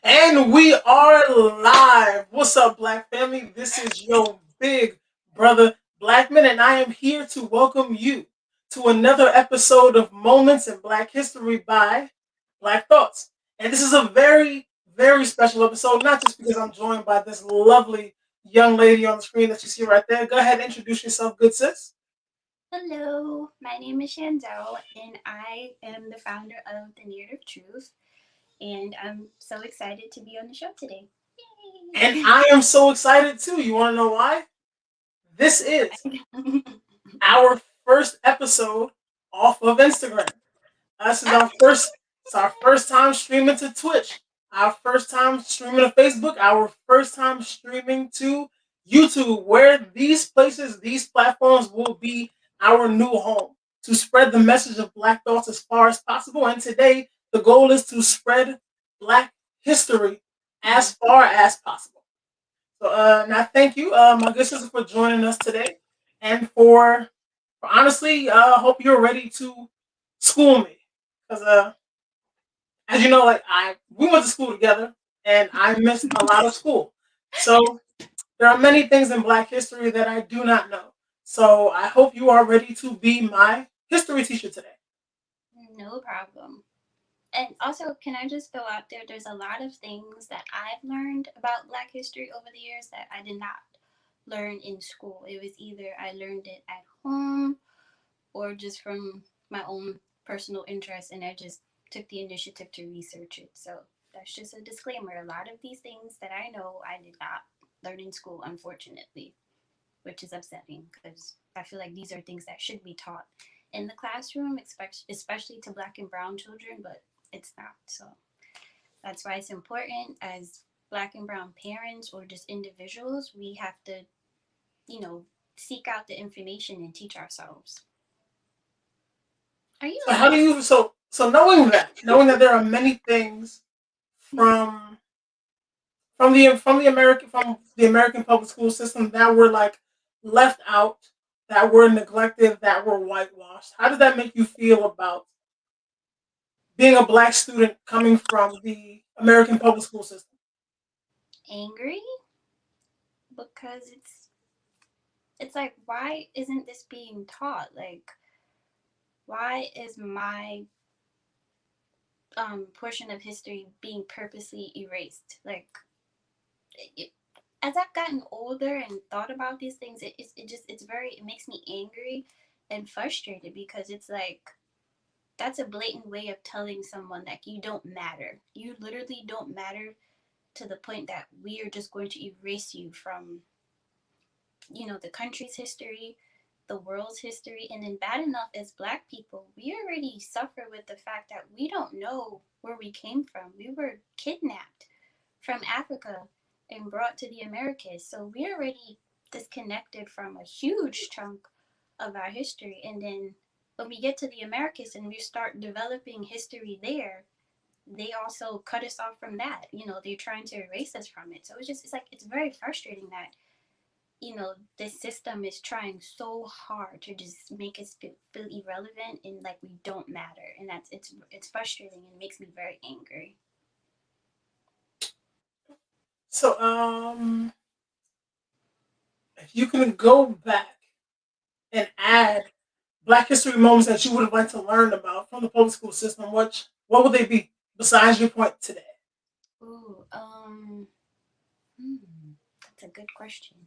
And we are live. What's up, Black family? This is your big brother, Blackman, and I am here to welcome you to another episode of Moments in Black History by Black Thoughts. And this is a very, very special episode, not just because I'm joined by this lovely young lady on the screen that you see right there. Go ahead and introduce yourself, good sis. Hello, my name is Shandel, and I am the founder of The Narrative Truth, and I'm so excited to be on the show today. And Yay! I am so excited too. You want to know why? This is our first episode off of Instagram. This is our first time streaming to Twitch, our first time streaming to Facebook, our first time streaming to YouTube, where these platforms will be our new home to spread the message of Black thoughts as far as possible. And today, the goal is to spread Black history as far as possible. So, now thank you, my good sister, for joining us today, and for honestly, hope you're ready to school me, because as you know, like we went to school together, and I missed a lot of school. So there are many things in Black history that I do not know. So I hope you are ready to be my history teacher today. No problem. And also, can I just throw out there, there's a lot of things that I've learned about Black history over the years that I did not learn in school. It was either I learned it at home or just from my own personal interest, and I just took the initiative to research it. So that's just a disclaimer. A lot of these things that I know I did not learn in school, unfortunately, which is upsetting because I feel like these are things that should be taught in the classroom, especially to Black and Brown children, but it's not. So that's why it's important as Black and Brown parents or just individuals, we have to, you know, seek out the information and teach ourselves. Are you So how okay? do you so knowing that there are many things from from the American public school system that were like left out, that were neglected, that were whitewashed. How does that make you feel about being a Black student coming from the American public school system? Angry because it's like, why isn't this being taught? Like, why is my portion of history being purposely erased? Like, it, as I've gotten older and thought about these things, it makes me angry and frustrated because it's like that's a blatant way of telling someone that you don't matter. You literally don't matter to the point that we are just going to erase you from, the country's history, the world's history. And then bad enough as Black people, we already suffer with the fact that we don't know where we came from. We were kidnapped from Africa and brought to the Americas. So we're already disconnected from a huge chunk of our history. And then when we get to the Americas and we start developing history there, they also cut us off from that. They're trying to erase us from it. So it's like it's very frustrating that this system is trying so hard to just make us feel irrelevant and like we don't matter, and it's frustrating and makes me very angry. So if you can go back and add Black history moments that you would have liked to learn about from the public school system, what would they be besides your point today? Ooh, hmm, that's a good question.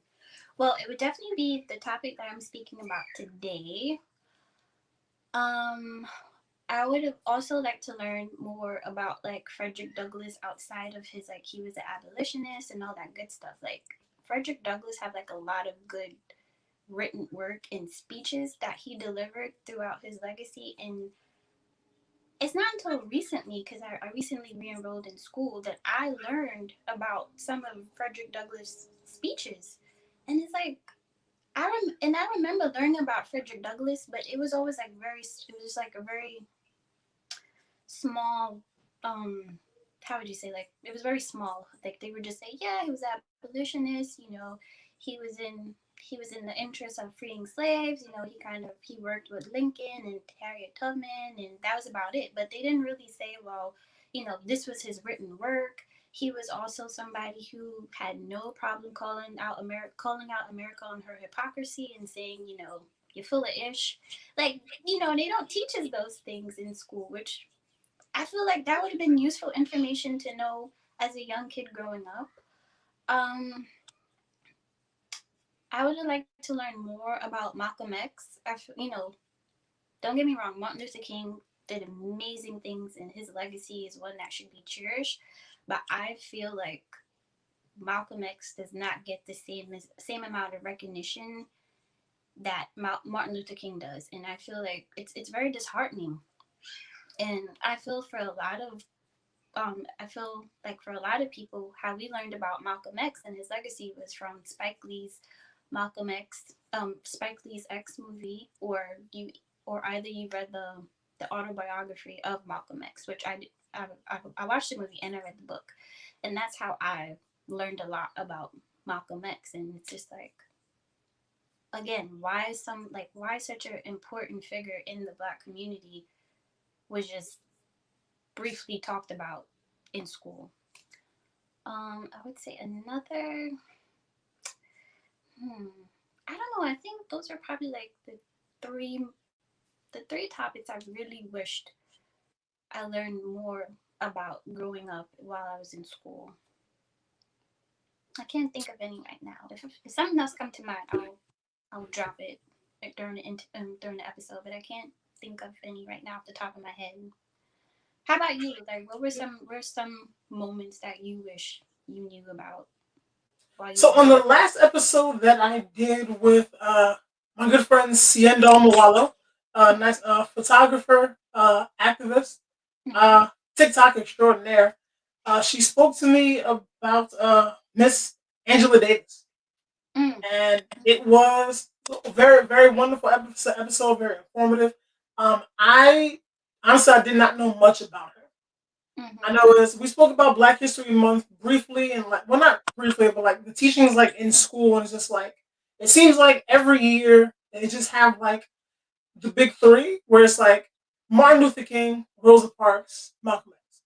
Well, it would definitely be the topic that I'm speaking about today. Um, I would have also liked to learn more about like Frederick Douglass outside of his, like, he was an abolitionist and all that good stuff. Like Frederick Douglass had like a lot of good written work and speeches that he delivered throughout his legacy. And it's not until recently, because I recently re-enrolled in school, that I learned about some of Frederick Douglass' speeches. And it's like, I remember learning about Frederick Douglass, but it was always like it was just like a very small, how would you say, like, it was very small. Like they would just say, yeah, he was an abolitionist, he was in he was in the interest of freeing slaves, he worked with Lincoln and Harriet Tubman, and that was about it. But they didn't really say, well, this was his written work. He was also somebody who had no problem calling out America on her hypocrisy and saying, you're full of ish. Like, they don't teach us those things in school, which I feel like that would have been useful information to know as a young kid growing up. Um, I would have liked to learn more about Malcolm X. Don't get me wrong, Martin Luther King did amazing things, and his legacy is one that should be cherished. But I feel like Malcolm X does not get the same amount of recognition that Martin Luther King does, and I feel like it's very disheartening. And I feel like for a lot of people, how we learned about Malcolm X and his legacy was from Spike Lee's X movie, or either you read the autobiography of Malcolm X, which I watched the movie and I read the book, and that's how I learned a lot about Malcolm X. And it's just like, again, why such an important figure in the Black community was just briefly talked about in school. I would say another. I don't know. I think those are probably like three the three topics I really wished I learned more about growing up while I was in school. I can't think of any right now. If something else comes to mind, I'll drop it like during the episode. But I can't think of any right now off the top of my head. How about you? Like, what were some moments that you wish you knew about while you So were on the last episode that I did with my good friend Shandel, nice photographer, activist, mm-hmm. uh, TikTok extraordinaire, she spoke to me about Miss Angela Davis, Mm. and it was a very very wonderful episode, very informative. I honestly I did not know much about her. I Mm-hmm. know we spoke about Black History Month briefly, and like, well, not briefly, but like the teachings like in school, and it's just like it seems like every year they just have like the big three, where it's like Martin Luther King, Rosa Parks, Malcolm X,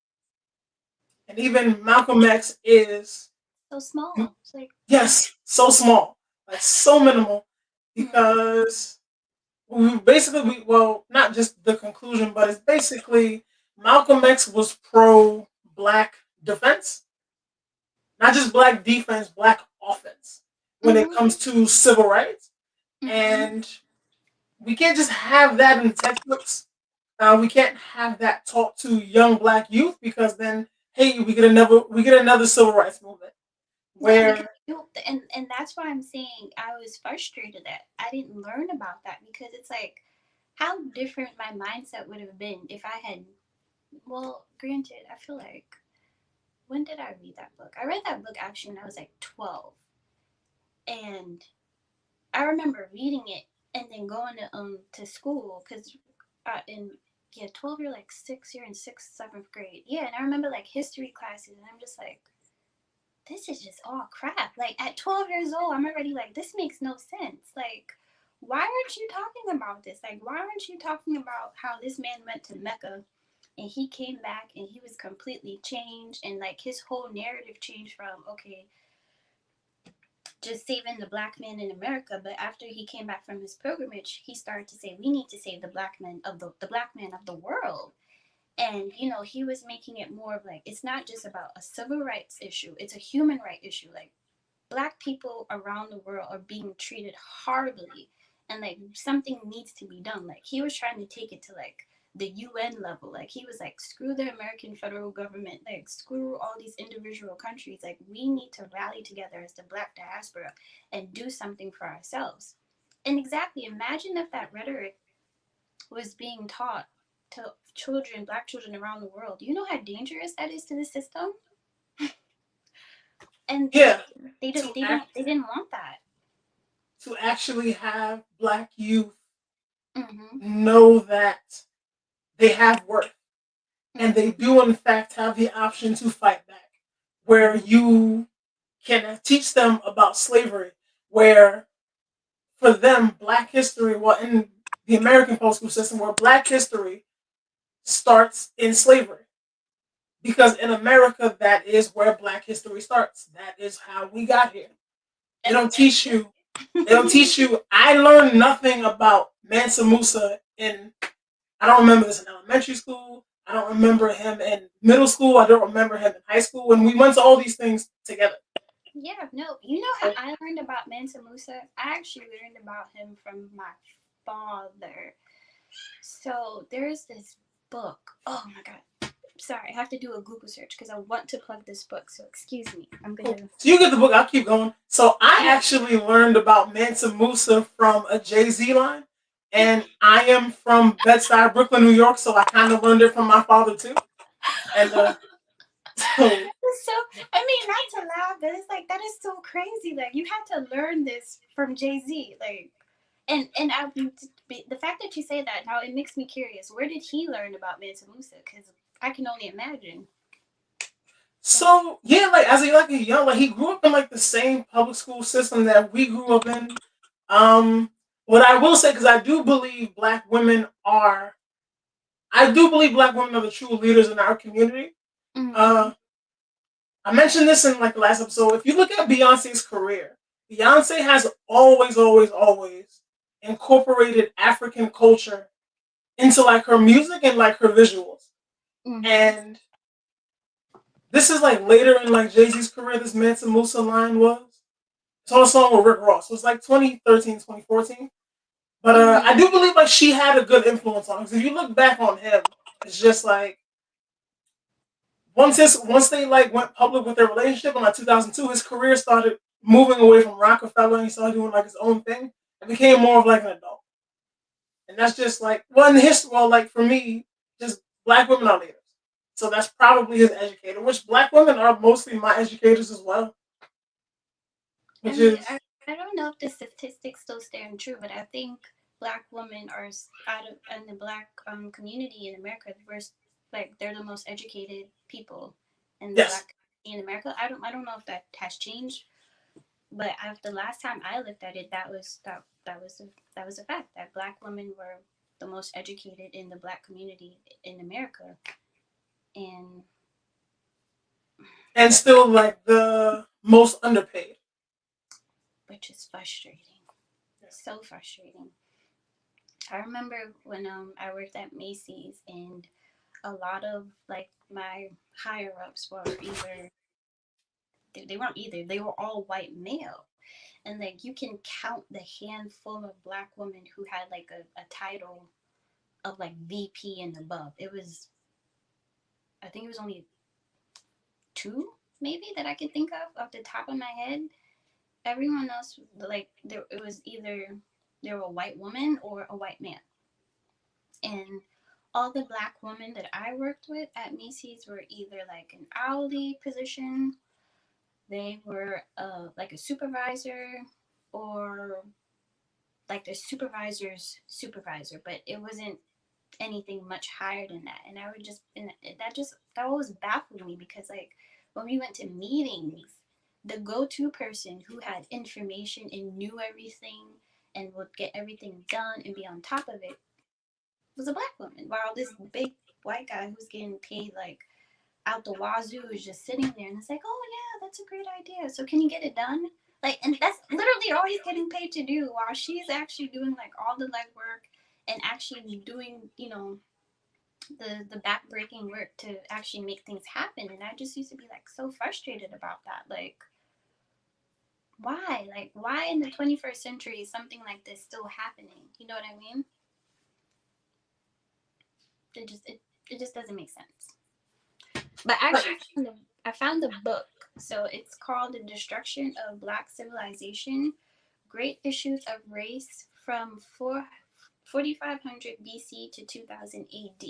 and even Malcolm X is So small. It's like, yes, so small, like so minimal, mm-hmm. because we well not just the conclusion, but it's basically Malcolm X was pro Black defense, not just Black defense, Black offense when it Mm-hmm. comes to civil rights. Mm-hmm. And we can't just have that in textbooks. We can't have that taught to young Black youth, because then, hey, we get another civil rights movement Yeah, because where and that's why I'm saying I was frustrated that I didn't learn about that, because it's like how different my mindset would have been if I had. Well, granted, I feel like, when did I read that book? I read that book actually when I was like 12, and I remember reading it and then going to school, because in yeah 12 you're like 6, you're in 6th 7th grade, yeah, and I remember like history classes, and I'm just like, this is just all crap. Like, at 12 years old, I'm already like, this makes no sense. Like, why aren't you talking about this? Like, why aren't you talking about how this man went to Mecca and he came back and he was completely changed, and like his whole narrative changed from, okay, just saving the Black man in America, but after he came back from his pilgrimage, he started to say, we need to save the Black man of the Black man of the world. And he was making it more of like, it's not just about a civil rights issue, it's a human right issue. Like, Black people around the world are being treated horribly, and like something needs to be done. Like, he was trying to take it to like the UN level. Like, he was like, screw the American federal government, like screw all these individual countries, like we need to rally together as the Black diaspora and do something for ourselves. And exactly, imagine if that rhetoric was being taught to Black children around the world. Do you know how dangerous that is to the system? And yeah, to act they didn't want that. to actually have Black youth Mm-hmm. know that they have worth, and they Mm-hmm. do in fact have the option to fight back, where you can teach them about slavery, where for them Black history, well, in the American public school system, where Black history starts in slavery. because in America, that is where Black history starts. That is how we got here. They don't teach you. They don't teach you. I learned nothing about Mansa Musa in. I don't remember this in elementary school. I don't remember him in middle school. I don't remember him in high school. When we went to all these things together. Yeah, no, you know how I learned about Mansa Musa? I actually learned about him from my father. So there's this book. Oh my god. Sorry, I have to do a Google search because I want to plug this book. So excuse me. I'm Cool. gonna. So you get the book. I'll keep going. So I actually learned about Mansa Musa from a Jay-Z line, and I am from Bed-Stuy, Brooklyn, New York. So I kind of learned it from my father too. And so So I mean, not to laugh, but it's like that is so crazy. Like you had to learn this from Jay Z. Like, and the fact that you say that now it makes me curious. Where did he learn about Mansa Musa? Because I can only imagine. So yeah, like as a young, like he grew up in like the same public school system that we grew up in. What I will say, because I do believe black women are the true leaders in our community. Mm-hmm. Uh, I mentioned this in like the last episode. If you look at Beyonce's career, Beyonce has always, always, always incorporated African culture into like her music and like her visuals. Mm-hmm. And this is like later in like Jay-Z's career, this Mansa Musa line was. It's on a song with Rick Ross. It was like 2013, 2014. But I Mm-hmm. do believe like she had a good influence on him. Because if you look back on him, it's just like once they like went public with their relationship in like 2002, his career started moving away from Rockefeller and he started doing like his own thing. It became more of like an adult. And that's just like in the history, well, like for me, just black women are leaders. So that's probably his educator, which black women are mostly my educators as well. I Which mean, is I don't know if the statistics still stand true, but I think black women are out of in the black community in America. Like they're the most educated people in the yes. black in America. I don't know if that has changed, but the last time I looked at it, that was a fact that black women were the most educated in the black community in America, and And still like the most underpaid. which is frustrating, so frustrating. I remember when I worked at Macy's and a lot of like my higher ups were either they weren't either, they were all white male, and like you can count the handful of black women who had like a title of like VP and above. It was, I think it was only two maybe that I can think of off the top of my head. Everyone else, like there, it was either they were a white woman or a white man, and all the black women that I worked with at Macy's were either like an hourly position, they were like a supervisor, or like the supervisor's supervisor, but it wasn't anything much higher than that. And I would just, and that always baffled me because like when we went to meetings, the go-to person who had information and knew everything and would get everything done and be on top of it was a black woman, while this big white guy who's getting paid like out the wazoo is just sitting there and it's like, oh yeah, that's a great idea. So can you get it done? Like, and that's literally all he's getting paid to do, while she's actually doing like all the legwork and actually doing, you know, the back breaking work to actually make things happen. And I just used to be like so frustrated about that. Like, why? Like, why in the 21st century is something like this still happening? You know what I mean? It just doesn't make sense. But actually, I found the book. So it's called The Destruction of Black Civilization: Great Issues of Race from 4500 BC to 2000 AD.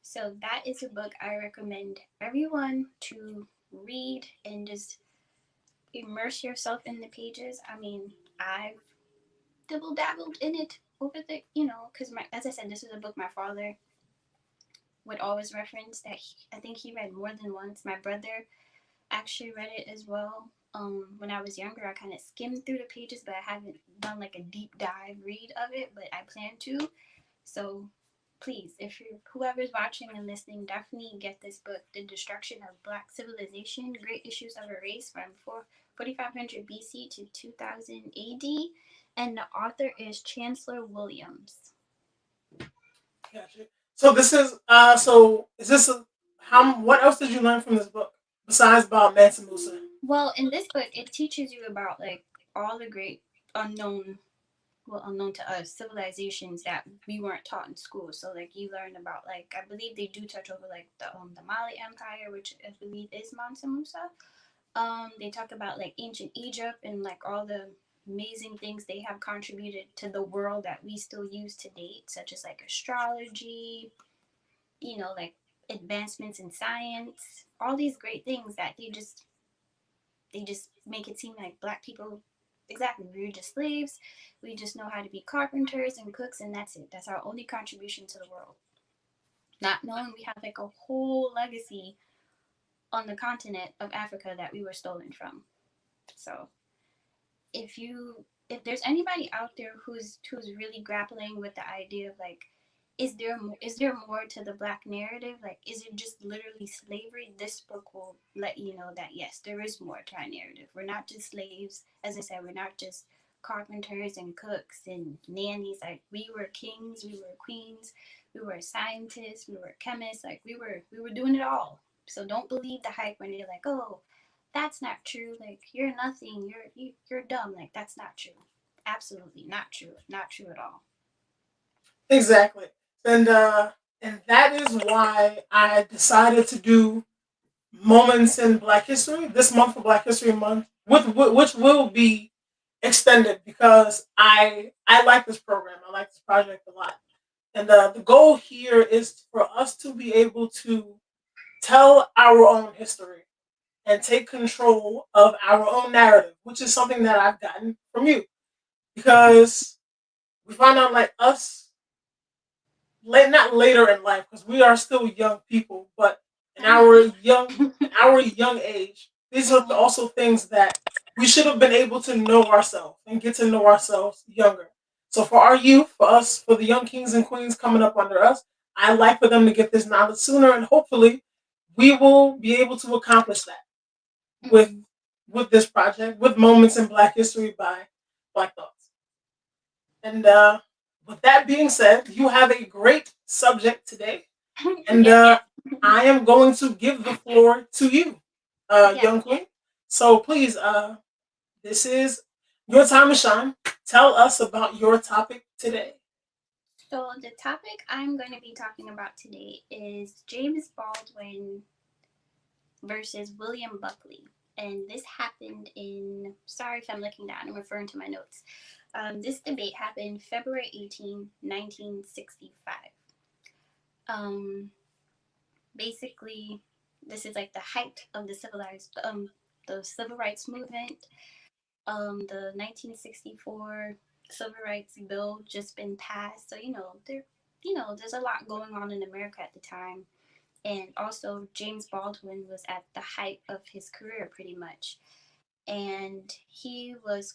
So that is a book I recommend everyone to read and just immerse yourself in the pages. I mean, I've double dabbled in it over the, you know, because as I said, this is a book my father would always reference that I think he read more than once. My brother actually read it as well. When I was younger, I kind of skimmed through the pages, but I haven't done like a deep dive read of it, but I plan to. So please, if you whoever's watching and listening, definitely get this book, The Destruction of Black Civilization: Great Issues of a Race from 4500 BC to 2000 AD, and the author is Chancellor Williams. Gotcha. So this is is this how what else did you learn from this book besides about Mansa Musa? Well, in this book, it teaches you about like all the great unknown, well, unknown to us civilizations that we weren't taught in school. So like you learn about, like, I believe they do touch over like the Mali Empire, which I believe is Mansa Musa. They talk about like ancient Egypt and like all the amazing things they have contributed to the world that we still use to date, such as like astrology, like advancements in science, all these great things that they just make it seem like black people, exactly, we were just slaves. We just know how to be carpenters and cooks, and that's it. That's our only contribution to the world. Not knowing we have like a whole legacy on the continent of Africa that we were stolen from. So if there's anybody out there who's really grappling with the idea of like, is there more to the black narrative? Like, is it just literally slavery? This book will let you know that yes, there is more to our narrative. We're not just slaves. As I said, we're not just carpenters and cooks and nannies. Like, we were kings, we were queens, we were scientists, we were chemists. Like, we were doing it all. So don't believe the hype when they're like, oh, that's not true. Like, you're nothing. You're dumb. Like, that's not true. Absolutely not true. Not true at all. Exactly. And that is why I decided to do moments in Black History this month for Black History Month, which will be extended because I like this program. I like this project a lot. And the goal here is for us to be able to tell our own history and take control of our own narrative, which is something that I've gotten from you. Because we find out, like, us, not later in life, because we are still young people, but in our young age, these are also things that we should have been able to know ourselves and get to know ourselves younger. So for our youth, for us, for the young kings and queens coming up under us, I like for them to get this knowledge sooner, and hopefully we will be able to accomplish that with Mm-hmm. with this project, with Moments in Black History by Black Thoughts. And with that being said, you have a great subject today, and Yes, yes. I am going to give the floor to you, Yes. young queen. So please, this is your time to shine. Tell us about your topic today. So the topic I'm going to be talking about today is James Baldwin versus William Buckley. And this happened in, sorry if I'm looking down, I'm referring to my notes. This debate happened February 18, 1965. Um, Basically, this is like the height of the civil rights movement. The 1964 civil rights bill just been passed, so there's a lot going on in America at the time. And also, James Baldwin was at the height of his career, pretty much. And he was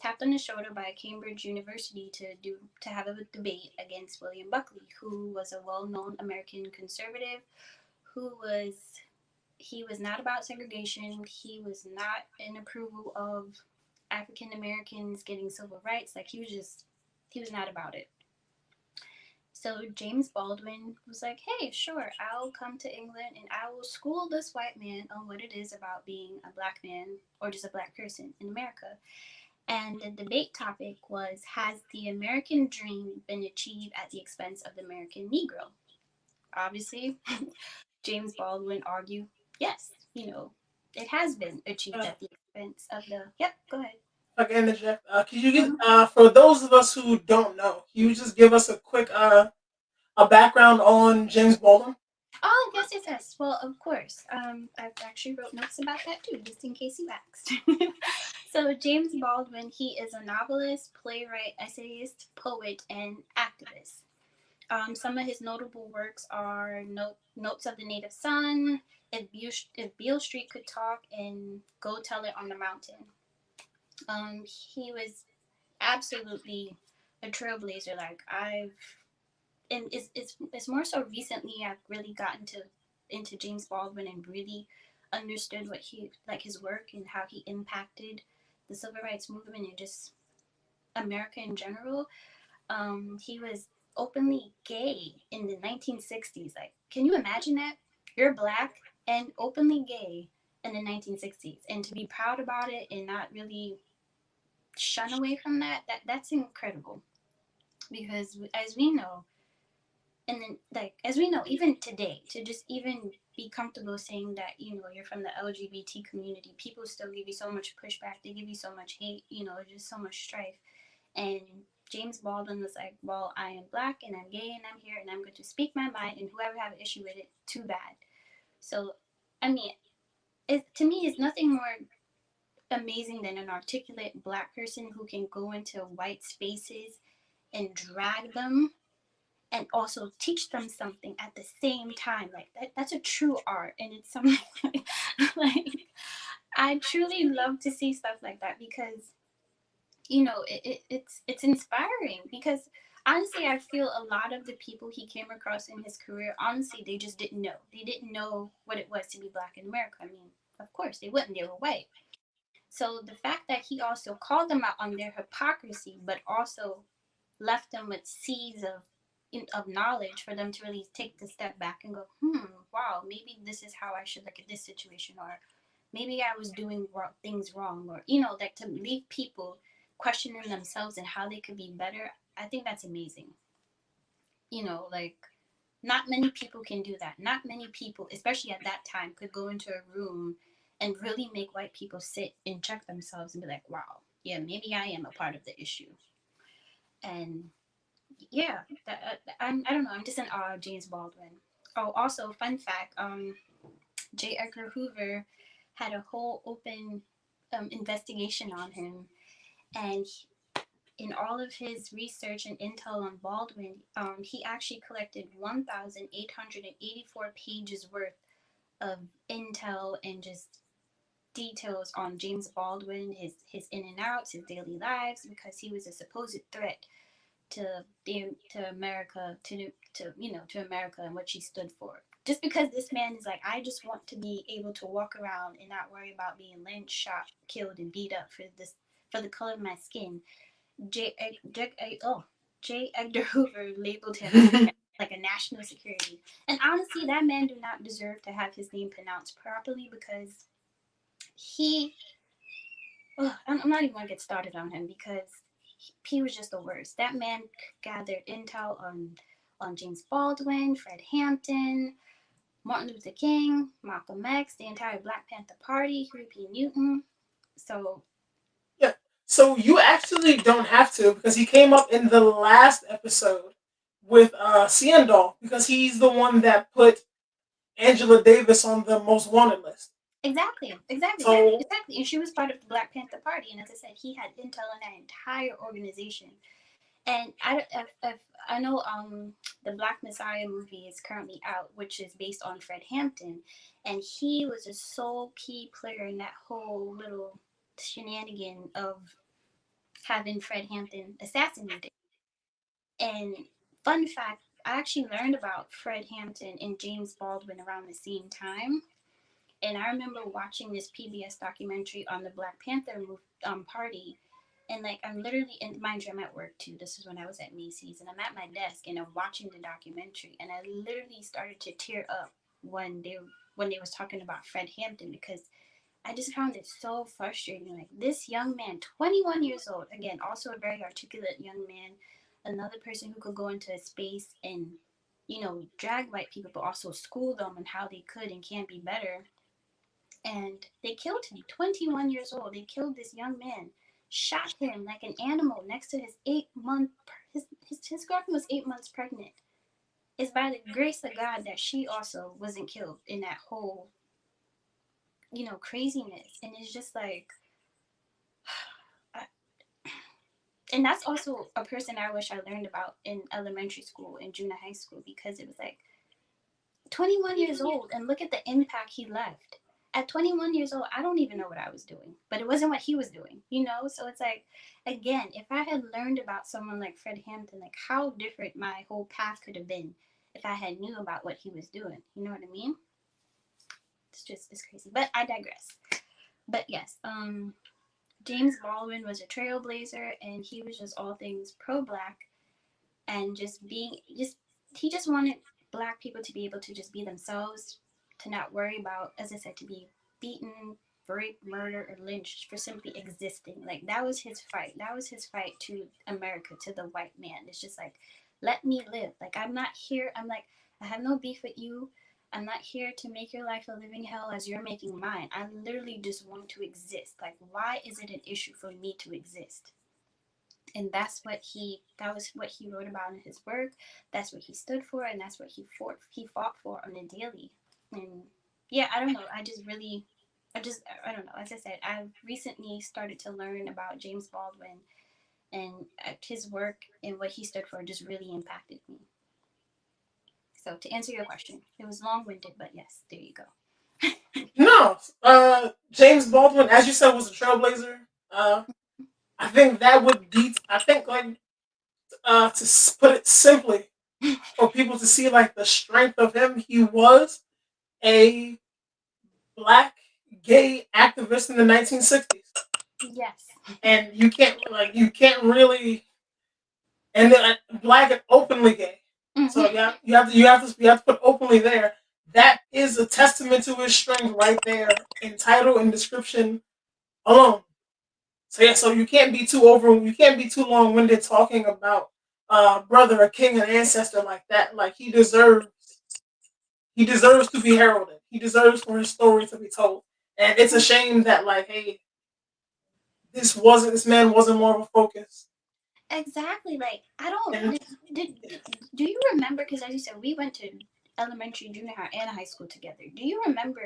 tapped on the shoulder by Cambridge University to have a debate against William Buckley, who was a well-known American conservative, who was he was not about segregation. He was not in approval of African Americans getting civil rights. Like, he was not about it. So James Baldwin was like, hey, sure, I'll come to England and I will school this white man on what it is about being a black man or just a black person in America. And the debate topic was, has the American dream been achieved at the expense of the American Negro? Obviously, James Baldwin argued, yes, it has been achieved Uh, at the expense of the. Yep, go ahead. if I can interject, could you get Mhm. for those of us who don't know, can you just give us a quick a background on James Baldwin? Oh, yes, yes, yes. Well, of course. I've actually wrote notes about that too, just in case you asked. So, James Baldwin, he is a novelist, playwright, essayist, poet, and activist. Some of his notable works are Notes of the Native Son, If Beale Street Could Talk, and Go Tell It on the Mountain. He was absolutely a trailblazer. Like, I've and it's more so recently I've really gotten to into James Baldwin and really understood what he like his work and how he impacted the civil rights movement and just America in general. He was openly gay in the 1960s. Like, can you imagine that? You're black and openly gay in the 1960s, and to be proud about it and not really shun away from that's incredible. Because as we know, and then like as we know, even today, to just even be comfortable saying that you're from the LGBT community, people still give you so much pushback. They give you so much hate. Just so much strife. And James Baldwin was like, well, I am black and I'm gay and I'm here and I'm going to speak my mind, and whoever have an issue with it, too bad. So, I mean, to me, it's nothing more amazing than an articulate black person who can go into white spaces and drag them and also teach them something at the same time. Like that's a true art, and it's something like I truly love to see stuff like that because it's inspiring. Because honestly, I feel a lot of the people he came across in his career, honestly, they just didn't know what it was to be black in America. I mean, of course they wouldn't, they were white. So the fact that he also called them out on their hypocrisy, but also left them with seeds of knowledge for them to really take the step back and go, wow, maybe this is how I should look at this situation, or maybe I was doing things wrong, or like to leave people questioning themselves and how they could be better. I think that's amazing. Like not many people can do that. Not many people, especially at that time, could go into a room and really make white people sit and check themselves and be like, wow, yeah, maybe I am a part of the issue. And yeah, I don't know. I'm just in awe of James Baldwin. Oh, also, fun fact: J. Edgar Hoover had a whole open investigation on him, and in all of his research and intel on Baldwin, he actually collected 1,884 pages worth of intel and just details on James Baldwin, his in and outs, his daily lives, because he was a supposed threat to America, to America and what she stood for. Just because this man is like, I just want to be able to walk around and not worry about being lynched, shot, killed, and beat up for the color of my skin. J. Edgar Hoover labeled him like a national security. And honestly, that man do not deserve to have his name pronounced properly because he. I'm not even gonna get started on him because he was just the worst. That man gathered intel on James Baldwin, Fred Hampton, Martin Luther King, Malcolm X, the entire Black Panther Party, Huey P. Newton. So Yeah. So you actually don't have to because he came up in the last episode with Shandel because he's the one that put Angela Davis on the most wanted list. exactly. So And she was part of the Black Panther Party. And as I said, he had intel on that entire organization. And I know the Black Messiah movie is currently out, which is based on Fred Hampton, and he was a sole key player in that whole little shenanigan of having Fred Hampton assassinated. And fun fact, I actually learned about Fred Hampton and James Baldwin around the same time. And I remember watching this PBS documentary on the Black Panther party. And like, I'm literally, and mind you, I'm at work too. This is when I was at Macy's, and I'm at my desk and I'm watching the documentary, and I literally started to tear up when they was talking about Fred Hampton, because I just found it so frustrating. Like, this young man, 21 years old, again, also a very articulate young man, another person who could go into a space and drag white people, but also school them on how they could and can be better. And they killed him. 21 years old. They killed this young man, shot him like an animal next to his 8 month. His girlfriend was 8 months pregnant. It's by the grace of God that she also wasn't killed in that whole, craziness. And it's just like, and that's also a person I wish I learned about in elementary school and junior high school, because it was like 21 years old, and look at the impact he left at 21 years old, I don't even know what I was doing, but it wasn't what he was doing, you know? So it's like, again, if I had learned about someone like Fred Hampton, like how different my whole path could have been if I had knew about what he was doing. You know what I mean? It's crazy. But I digress. But yes, James Baldwin was a trailblazer, and he was just all things pro-black, and just being just he just wanted black people to be able to just be themselves, to not worry about, as I said, to be beaten, raped, murdered, or lynched for simply existing. Like that was his fight. That was his fight to America, to the white man. It's just like, let me live. Like I'm not here. I'm like, I have no beef with you. I'm not here to make your life a living hell as you're making mine. I literally just want to exist. Like, why is it an issue for me to exist? And that was what he wrote about in his work. That's what he stood for, and that's what he fought for on a daily. And yeah, I don't know, I don't know, as I said, I've recently started to learn about James Baldwin, and his work and what he stood for just really impacted me. So to answer your question, it was long-winded, but yes, there you go. No, James Baldwin, as you said, was a trailblazer. I think that would be. I think like put it simply, for people to see like the strength of him, he was a black gay activist in the 1960s, Yes. and you can't really, and then black and openly gay. So Mm-hmm. yeah, you have to put openly there. That is a testament to his strength right there in title and description alone. So yeah, so you can't be too long winded talking about brother, a king, an ancestor like that. Like he deserves to be heralded. He deserves for his story to be told. And it's a shame that like, hey, this man wasn't more of a focus. Exactly. Like I don't And did do you remember? Because as you said, we went to elementary, junior high, and high school together. Do you remember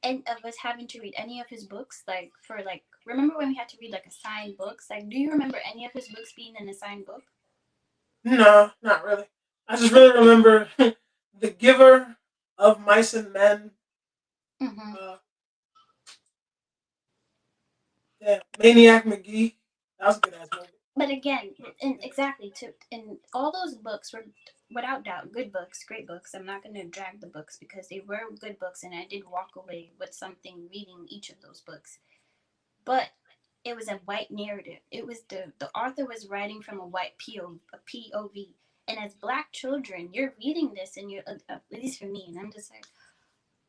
any of us having to read any of his books? Like for like, remember when we had to read like assigned books? Like, do you remember any of his books being an assigned book? no, not really. I just really remember the giver of mice and men. Mm-hmm. Uh, yeah, Maniac McGee. That was a good ass movie. But again, and exactly to and all those books were without doubt good books, great books. I'm not going to drag the books because they were good books, and I did walk away with something reading each of those books. But it was a white narrative. It was the author was writing from a white POV. And as black children, you're reading this, and you're at least for me, and I'm just like,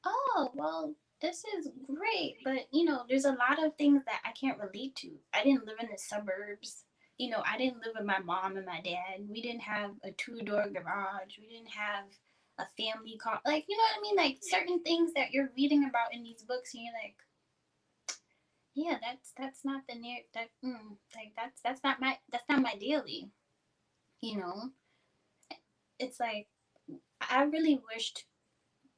oh well, this is great, but there's a lot of things that I can't relate to. I didn't live in the suburbs. I didn't live with my mom and my dad. We didn't have a two-door garage. We didn't have a family car. Like, you know what I mean? Like certain things that you're reading about in these books, and you're like, yeah, that's not the near that like that's not my daily. You know, it's like I really wished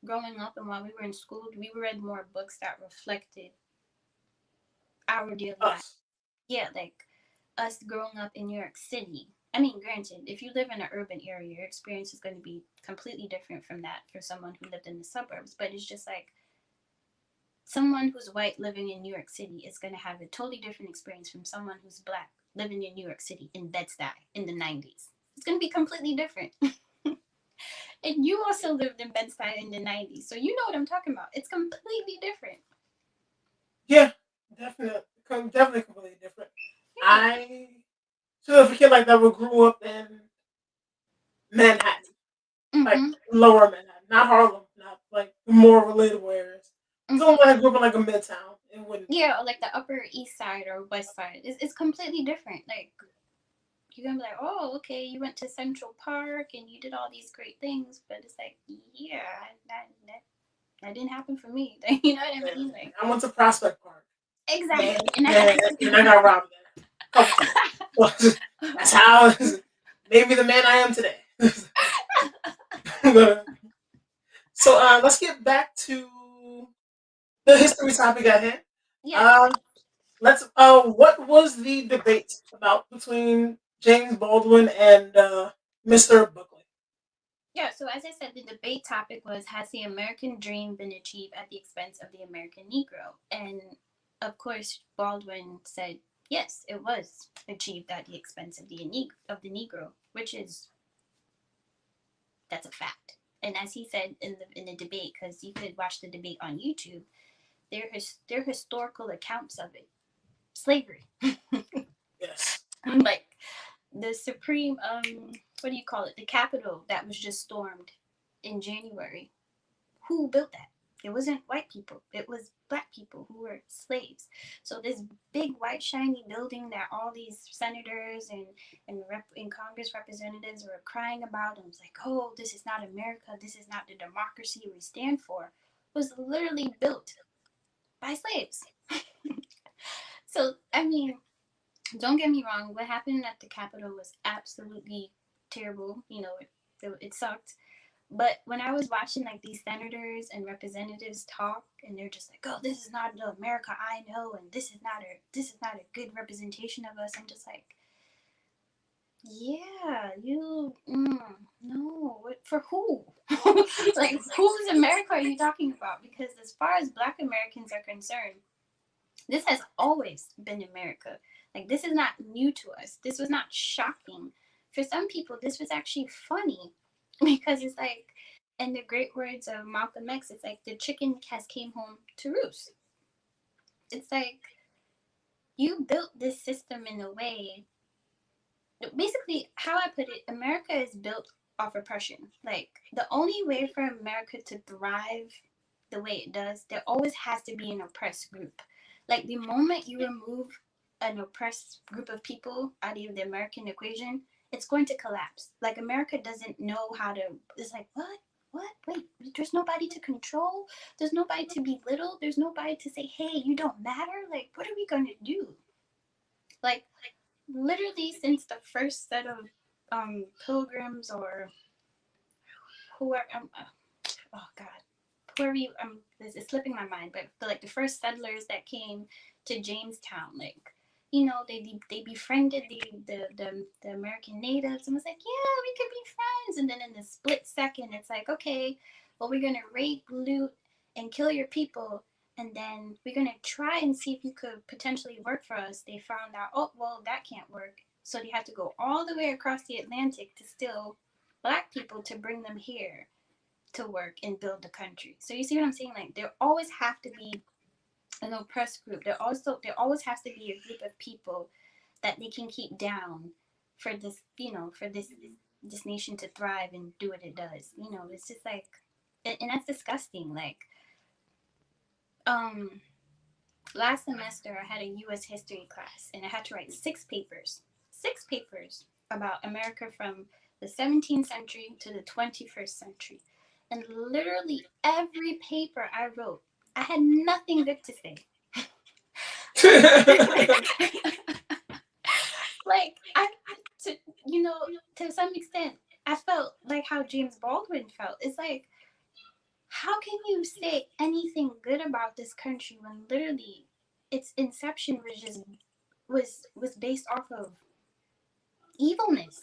growing up and while we were in school, we read more books that reflected our daily life. Us. Yeah, like us growing up in New York City. I mean, granted, if you live in an urban area, your experience is going to be completely different from that for someone who lived in the suburbs. But it's just like someone who's white living in New York City is going to have a totally different experience from someone who's black living in New York City in Bed-Stuy in the 90s. It's going to be completely different. And you also lived in Bed-Stuy in the 90s, so you know what I'm talking about. It's completely different. Yeah, definitely, definitely completely different. Yeah. I still have a kid like that who grew up in Manhattan, like Mm-hmm. lower Manhattan, not Harlem, not like the more relatable areas. Mm-hmm. Someone that grew up in like a midtown in Wouldn't. Yeah, or like the Upper East Side or West Side. It's completely different. Like you're gonna be like, oh, okay, you went to Central Park and you did all these great things, but it's like, yeah, that didn't happen for me. Like, you know what I mean? Like I went to Prospect Park, exactly. and, And I had and, to and I got robbed there a couple times. That's how made me the man I am today. So let's get back to the history topic at hand. Yes. Uh, let's. What was the debate about between James Baldwin and Mr. Buckley? Yeah, so as I said, the debate topic was, has the American dream been achieved at the expense of the American Negro? And of course, Baldwin said, yes, it was achieved at the expense of the Negro, which is, that's a fact. And as he said in the debate, because you could watch the debate on YouTube, there are historical accounts of it. Slavery. Yes. Like the supreme what do you call it? The Capitol that was just stormed in January. Who built that? It wasn't white people. It was black people who were slaves. So this big white shiny building that all these senators and Congress representatives were crying about and was like, oh, this is not America. This is not the democracy we stand for. Was literally built by slaves. So I mean, don't get me wrong. What happened at the Capitol was absolutely terrible. It sucked. But when I was watching like these senators and representatives talk, and they're just like, "Oh, this is not the America I know, and this is not a good representation of us," I'm just like, "Yeah, no, for who? Like, whose America are you talking about? Because as far as Black Americans are concerned, this has always been America. Like, this is not new to us. This was not shocking. For some people, this was actually funny because it's like, in the great words of Malcolm X, it's like the chicken has came home to roost. It's like you built this system in a way. Basically, how I put it, America is built off oppression. Like, the only way for America to thrive the way it does, there always has to be an oppressed group. Like, the moment you remove an oppressed group of people out of the American equation, it's going to collapse. Like, America doesn't know how to, it's like, what? What? Wait, there's nobody to control? There's nobody to belittle? There's nobody to say, hey, you don't matter? Like, what are we going to do? Like, literally, since the first set of pilgrims or whoever, oh God, whoever you, this is slipping my mind, but like the first settlers that came to Jamestown, like, they befriended the American natives and was like, yeah, we could be friends. And then in the split second, it's like, okay, well, we're gonna rape, loot, and kill your people, and then we're gonna try and see if you could potentially work for us. They found out, oh, well, that can't work, so they had to go all the way across the Atlantic to steal Black people to bring them here to work and build the country. So you see what I'm saying? Like, there always have to be an oppressed group. There always has to be a group of people that they can keep down for this, for this nation to thrive and do what it does. It's just like, and that's disgusting. Like, last semester I had a U.S. history class, and I had to write six papers about America from the 17th century to the 21st century. And literally every paper I wrote, I had nothing good to say. Like, to some extent, I felt like how James Baldwin felt. It's like, how can you say anything good about this country when literally its inception was based off of evilness?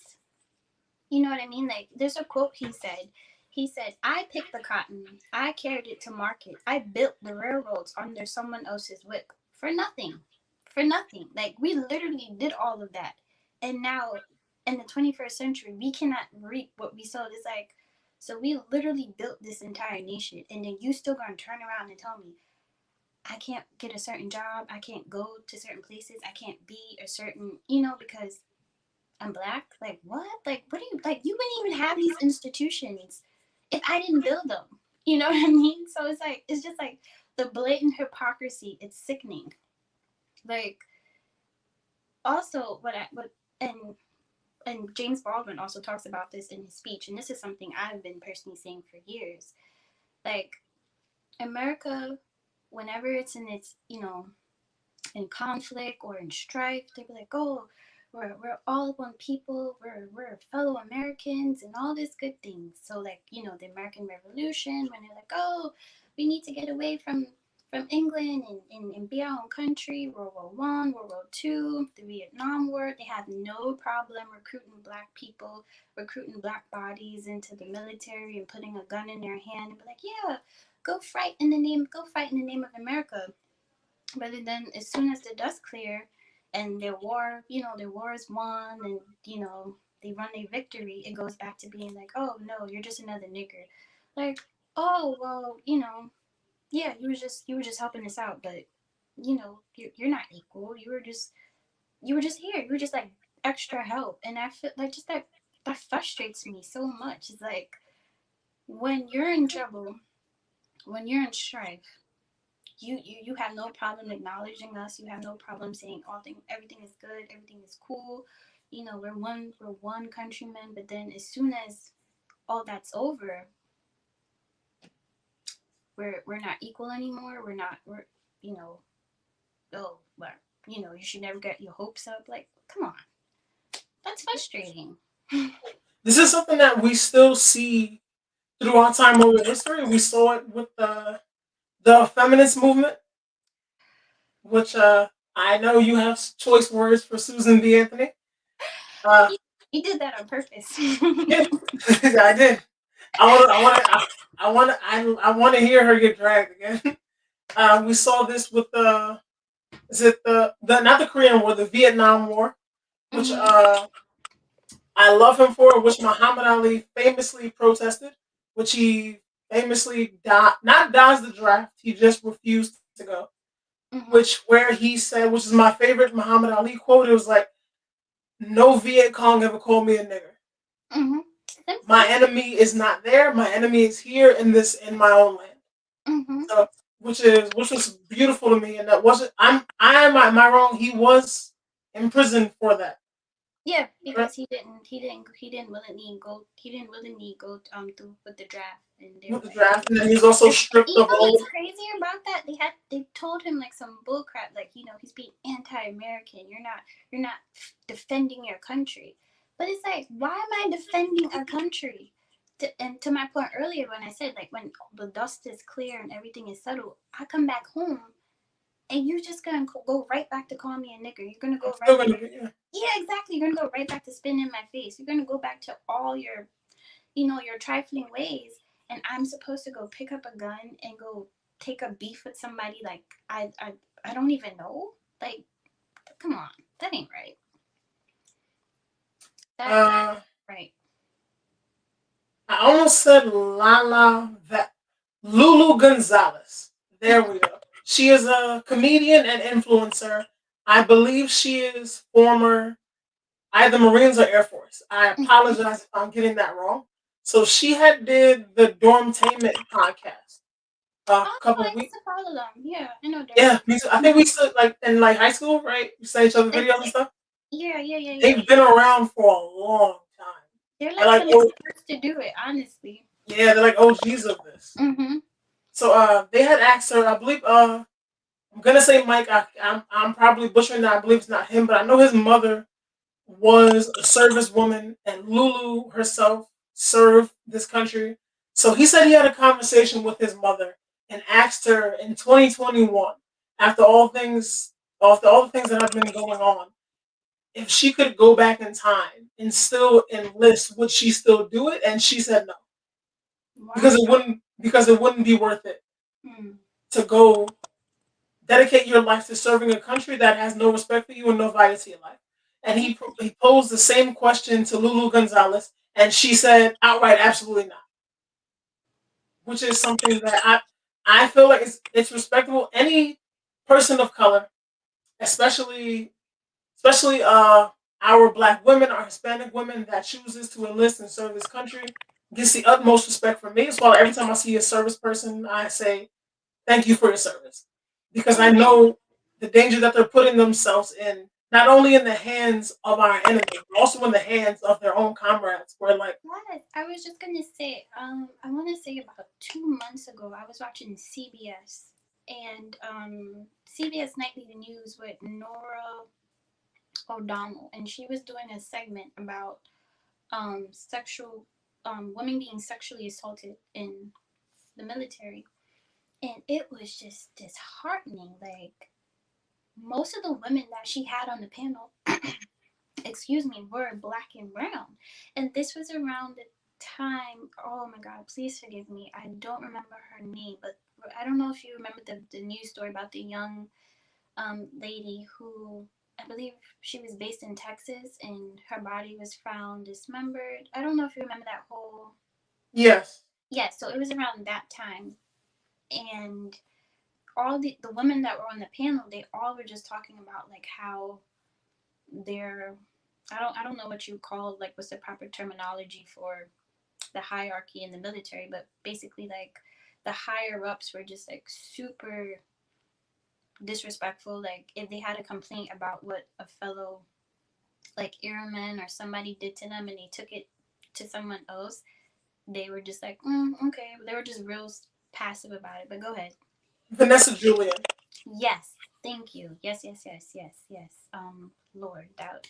You know what I mean? Like, there's a quote he said. He said, I picked the cotton. I carried it to market. I built the railroads under someone else's whip for nothing. For nothing. Like, we literally did all of that. And now, in the 21st century, we cannot reap what we sowed. It's like, so we literally built this entire nation. And then you still gonna turn around and tell me, I can't get a certain job. I can't go to certain places. I can't be a certain, because I'm Black? Like, what? Like, what do you, like, you wouldn't even have these institutions if I didn't build them. You know what I mean? So it's like, it's just like the blatant hypocrisy. It's sickening. Like, also, and James Baldwin also talks about this in his speech, and this is something I've been personally saying for years. Like, America, whenever it's in its, in conflict or in strife, they be like, oh, we're all one people, we're fellow Americans and all this good things. So, like, the American Revolution, when they're like, oh, we need to get away from from England and be our own country. World War I, World War II, the Vietnam War. They have no problem recruiting black people, recruiting black bodies into the military and putting a gun in their hand and be like, yeah, go fight in the name of America. But then as soon as the dust clear and their war is won, and they run a victory, it goes back to being like, oh no, you're just another nigger. Like, oh well, yeah, you were just helping us out, but you're not equal. You were just here. You were just like extra help, and I feel like just that frustrates me so much. It's like when you're in trouble, when you're in strife, you have no problem acknowledging us. You have no problem saying everything is good, everything is cool. We're one countrymen. But then as soon as all that's over, we're not equal anymore. We're you know oh well you should never get your hopes up. Like, come on, that's frustrating. This is something that we still see throughout time over history. We saw it with the feminist movement, which I know you have choice words for Susan B. Anthony. Uh, You did that on purpose. yeah, I did. I want to hear her get dragged again. We saw this with the is it the not the Korean War, the Vietnam War, which Mhm. I love him for, which Muhammad Ali famously protested, which he famously not dodged the draft, he just refused to go. Mhm. Which where he said, which is my favorite Muhammad Ali quote, it was like, "No Viet Cong ever called me a nigger. Mhm. My enemy is not there. My enemy is here in my own land." Mhm. So, which was beautiful to me, and that wasn't. Am I wrong? He was in prison for that, Yeah, right? because he didn't willingly go through with the draft, and they With were the like, draft, and then he's also and stripped of what's all. crazy about that? They told him like some bullcrap, like he's being anti-American. You're not defending your country, but it's like, why am I defending our country? And to my point earlier, when I said like when the dust is clear and everything is settled, I come back home and you're just gonna go right back to call me a nigger. You're gonna I'm go still right back. gonna be. Yeah. Yeah, exactly. You're gonna go right back to spitting in my face. You're gonna go back to all your trifling ways, and I'm supposed to go pick up a gun and go take a beef with somebody like I don't even know. Like, come on, that ain't right. That Uh, right. I almost said Lulu Gonzalez. There we go. She is a comedian and influencer. I believe she is former either Marines or Air Force. I apologize if I'm getting that wrong. So she had did the Dormtainment podcast a Oh, couple I of used weeks. to follow them. Yeah, I know them. Yeah, me too. I think we stood like in like high school, right? We sent each other They, videos and stuff. yeah, yeah, yeah, yeah. They've been around for a long time. They're They're like like some of oh the first to do it, honestly. yeah, they're like OGs of this. Mm-hmm. So they had asked her, I believe I'm gonna say Mike. I'm probably butchering that. I believe it's not him, but I know his mother was a service woman, and Lulu herself served this country. So he said he had a conversation with his mother and asked her in 2021, after after all the things that have been going on, if she could go back in time and still enlist, would she still do it? And she said no, Wow. because it wouldn't be worth it Hmm. to go dedicate your life to serving a country that has no respect for you and no value to your life. And Yeah. he posed the same question to Lulu Gonzalez, and she said outright, absolutely not. Which is something that I feel like it's respectable. Any person of color, especially especially our black women, our Hispanic women that chooses to enlist and serve this country, gets the utmost respect from me. As well, every time I see a service person, I say thank you for your service. Because I Oh, know the danger that they're putting themselves in, not only in the hands of our enemies, but also in the hands of their own comrades. Where like, yes, I was just gonna say, I want to say about 2 months ago, I was watching CBS, and CBS Nightly News with Nora O'Donnell, and she was doing a segment about sexual women being sexually assaulted in the military, And it was just disheartening. Like, most of the women that she had on the panel, excuse me, were black and brown. And this was around the time, oh my God, please forgive me. I don't remember her name, but I don't know if you remember the news story about the young lady who, I believe she was based in Texas and her body was found dismembered. I don't know if you remember that whole. Yes. Yes, so it was around that time. And all the women that were on the panel, they all were just talking about like how they're, I don't know what you call, like, what's the proper terminology for the hierarchy in the military, but basically like the higher ups were just like super disrespectful. Like, if they had a complaint about what a fellow like airman or somebody did to them and they took it to someone else, they were just like, okay. They were just real passive about it. But go ahead. Vanessa Julian. Yes, thank you. Yes, yes, yes, yes, yes. Lord, that,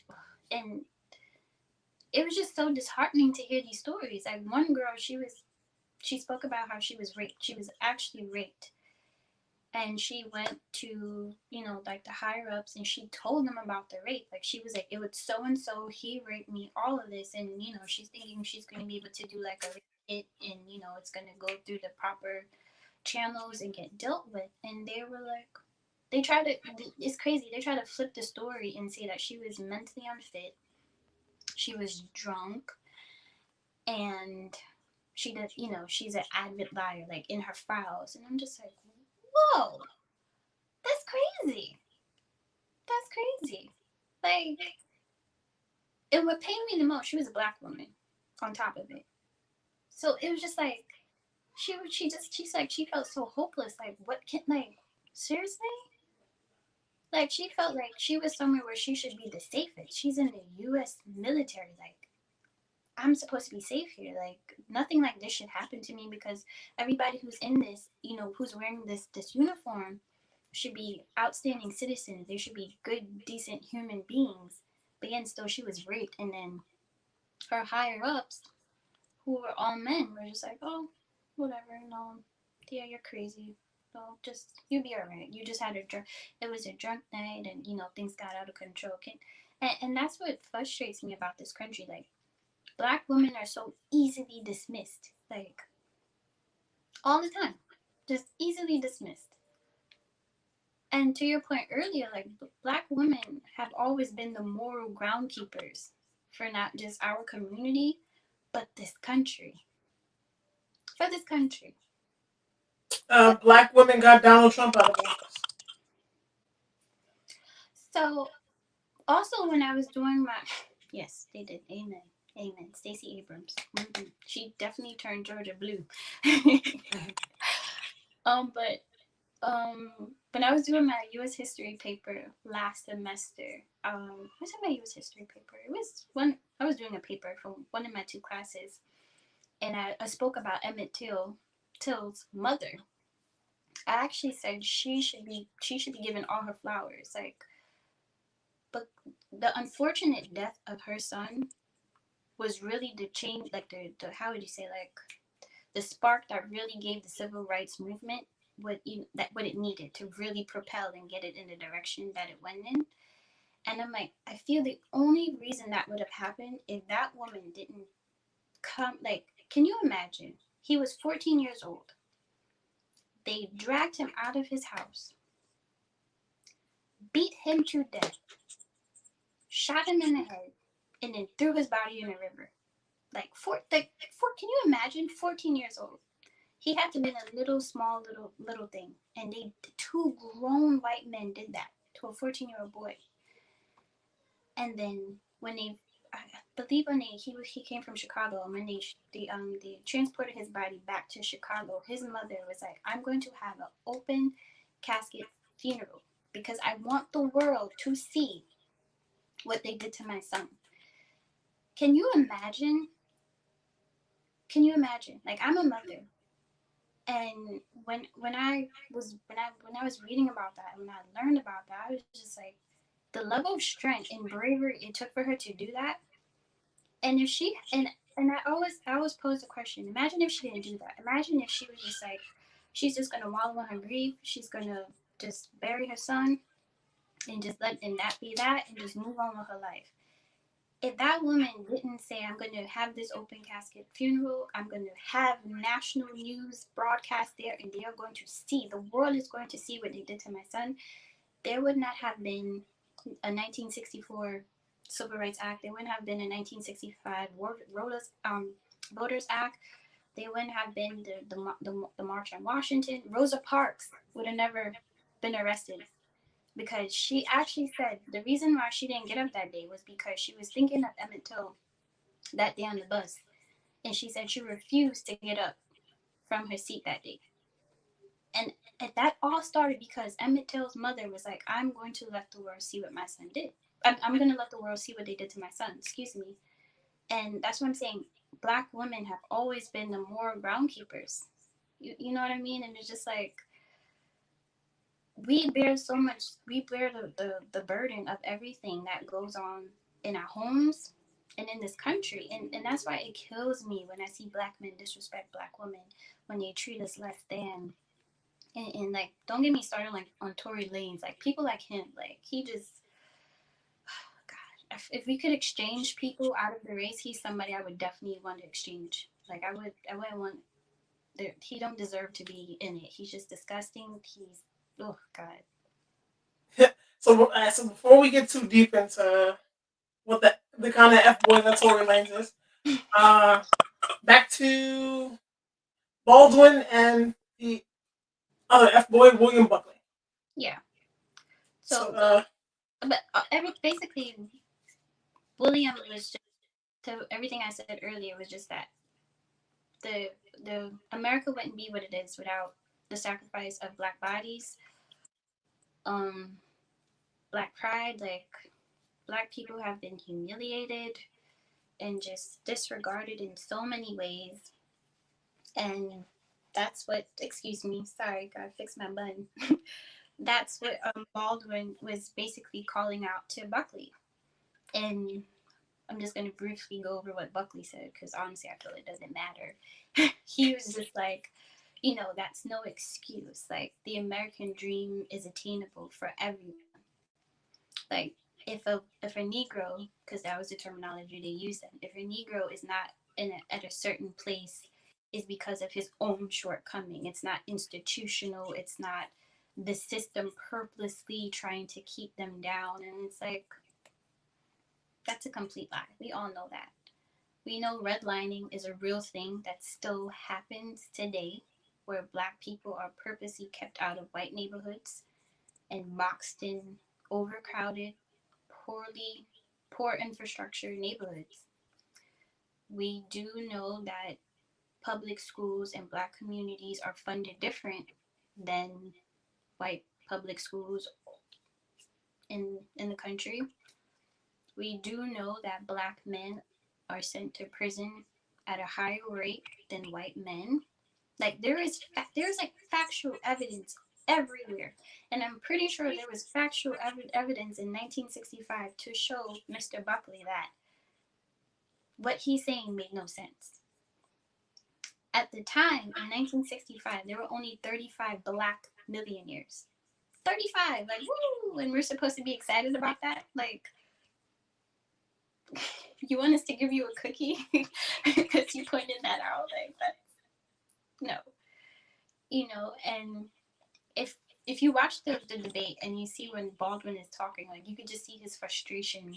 and it was just so disheartening to hear these stories. Like, one girl, she spoke about how she was raped. She was actually raped, and she went to, like, the higher ups, and she told them about the rape. Like, she was like, it was so and so, he raped me, all of this. And she's thinking she's going to be able to do like a rape kit, and it's going to go through the proper channels and get dealt with. And they were like, they try to, it's crazy, they try to flip the story and say that she was mentally unfit, she was drunk, and she does, she's an avid liar, like, in her files. And I'm just like, whoa, that's crazy. That's crazy. Like, and what pained me the most, she was a black woman on top of it. So it was just like, she's like, she felt so hopeless. Like, what can, like, seriously? Like, she felt like she was somewhere where she should be the safest. She's in the U.S. military. Like, I'm supposed to be safe here. Like, nothing like this should happen to me, because everybody who's in this, who's wearing this uniform, should be outstanding citizens. They should be good, decent human beings. But yet, still, she was raped, and then her higher ups, who were all men, were just like, oh, whatever, no, yeah, you're crazy. No, just, you'll be alright. You just had a drunk. It was a drunk night, and things got out of control. And that's what frustrates me about this country. Like, black women are so easily dismissed, like, all the time, just easily dismissed. And to your point earlier, like, black women have always been the moral groundkeepers for not just our community, but this country. For this country. Black women got Donald Trump out of office. So, also, when I was doing my, yes, they did. Amen. Amen. Stacey Abrams. Mm-hmm. She definitely turned Georgia blue. But when I was doing my U.S. history paper last semester, what's in my U.S. history paper? It was one, I was doing a paper for one of my two classes, and I spoke about Emmett Till's mother. I actually said she should be given all her flowers, like, but the unfortunate death of her son was really the change, like, the how would you say, like, the spark that really gave the civil rights movement what it needed to really propel and get it in the direction that it went in. And I'm like, I feel the only reason that would have happened if that woman didn't come. Like, can you imagine? He was 14 years old. They dragged him out of his house, beat him to death, shot him in the head, and then threw his body in a river. Can you imagine? 14 years old. He had to have been a little small, little thing, and two grown white men did that to a 14-year-old boy. And then when they, I believe when he came from Chicago, and when they transported his body back to Chicago, his mother was like, I'm going to have an open casket funeral because I want the world to see what they did to my son. Can you imagine? Can you imagine? Like, I'm a mother, and when I was reading about that, when I learned about that, I was just like, the level of strength and bravery it took for her to do that. And if she, and I always pose the question, imagine if she didn't do that. Imagine if she was just like, she's just gonna wallow in her grief. She's gonna just bury her son and just let and that be that and just move on with her life. If that woman didn't say, I'm going to have this open casket funeral, I'm going to have national news broadcast there, and they are going to see, the world is going to see what they did to my son, there would not have been a 1964 Civil Rights Act. There wouldn't have been a 1965 Voters Act. They wouldn't have been the March on Washington. Rosa Parks would have never been arrested, because she actually said the reason why she didn't get up that day was because she was thinking of Emmett Till that day on the bus. And she said she refused to get up from her seat that day. And that all started because Emmett Till's mother was like, I'm going to let the world see what my son did. I'm going to let the world see what they did to my son, excuse me. And that's what I'm saying. Black women have always been the moral groundkeepers. You know what I mean? And it's just like, we bear so much, we bear the burden of everything that goes on in our homes and in this country. And that's why it kills me when I see black men disrespect black women, when they treat us less than. And like, don't get me started like on Tory Lanez, like people like him, like he just, God, if we could exchange people out of the race, he's somebody I would definitely want to exchange. Like I wouldn't want, he don't deserve to be in it. He's just disgusting. He's, oh God. So before we get too deep into what the kind of F boy that Tory Lanez is, uh, back to Baldwin and the other F boy, William Buckley. Yeah. So, But basically, William was just, to everything I said earlier, was just that the America wouldn't be what it is without the sacrifice of black bodies, um, black pride. Like, black people have been humiliated and just disregarded in so many ways, and that's what. Excuse me, sorry, gotta fix my bun. That's what Baldwin was basically calling out to Buckley, and I'm just going to briefly go over what Buckley said, because honestly, I feel it doesn't matter. He was just like, that's no excuse. Like, the American dream is attainable for everyone. Like, if a Negro, because that was the terminology they used then, if a Negro is not at a certain place, is because of his own shortcoming. It's not institutional. It's not the system purposely trying to keep them down. And it's like, that's a complete lie. We all know that. We know redlining is a real thing that still happens today, where black people are purposely kept out of white neighborhoods and boxed in overcrowded, poor infrastructure neighborhoods. We do know that public schools in black communities are funded different than white public schools in the country. We do know that black men are sent to prison at a higher rate than white men. Like, there's like factual evidence everywhere, and I'm pretty sure there was factual evidence in 1965 to show Mr. Buckley that what he's saying made no sense. At the time in 1965, there were only 35 black millionaires. 35, like, woo! And we're supposed to be excited about that? Like, you want us to give you a cookie because you pointed that out? Like, that's no. And if you watch the debate and you see when Baldwin is talking, like, you could just see his frustration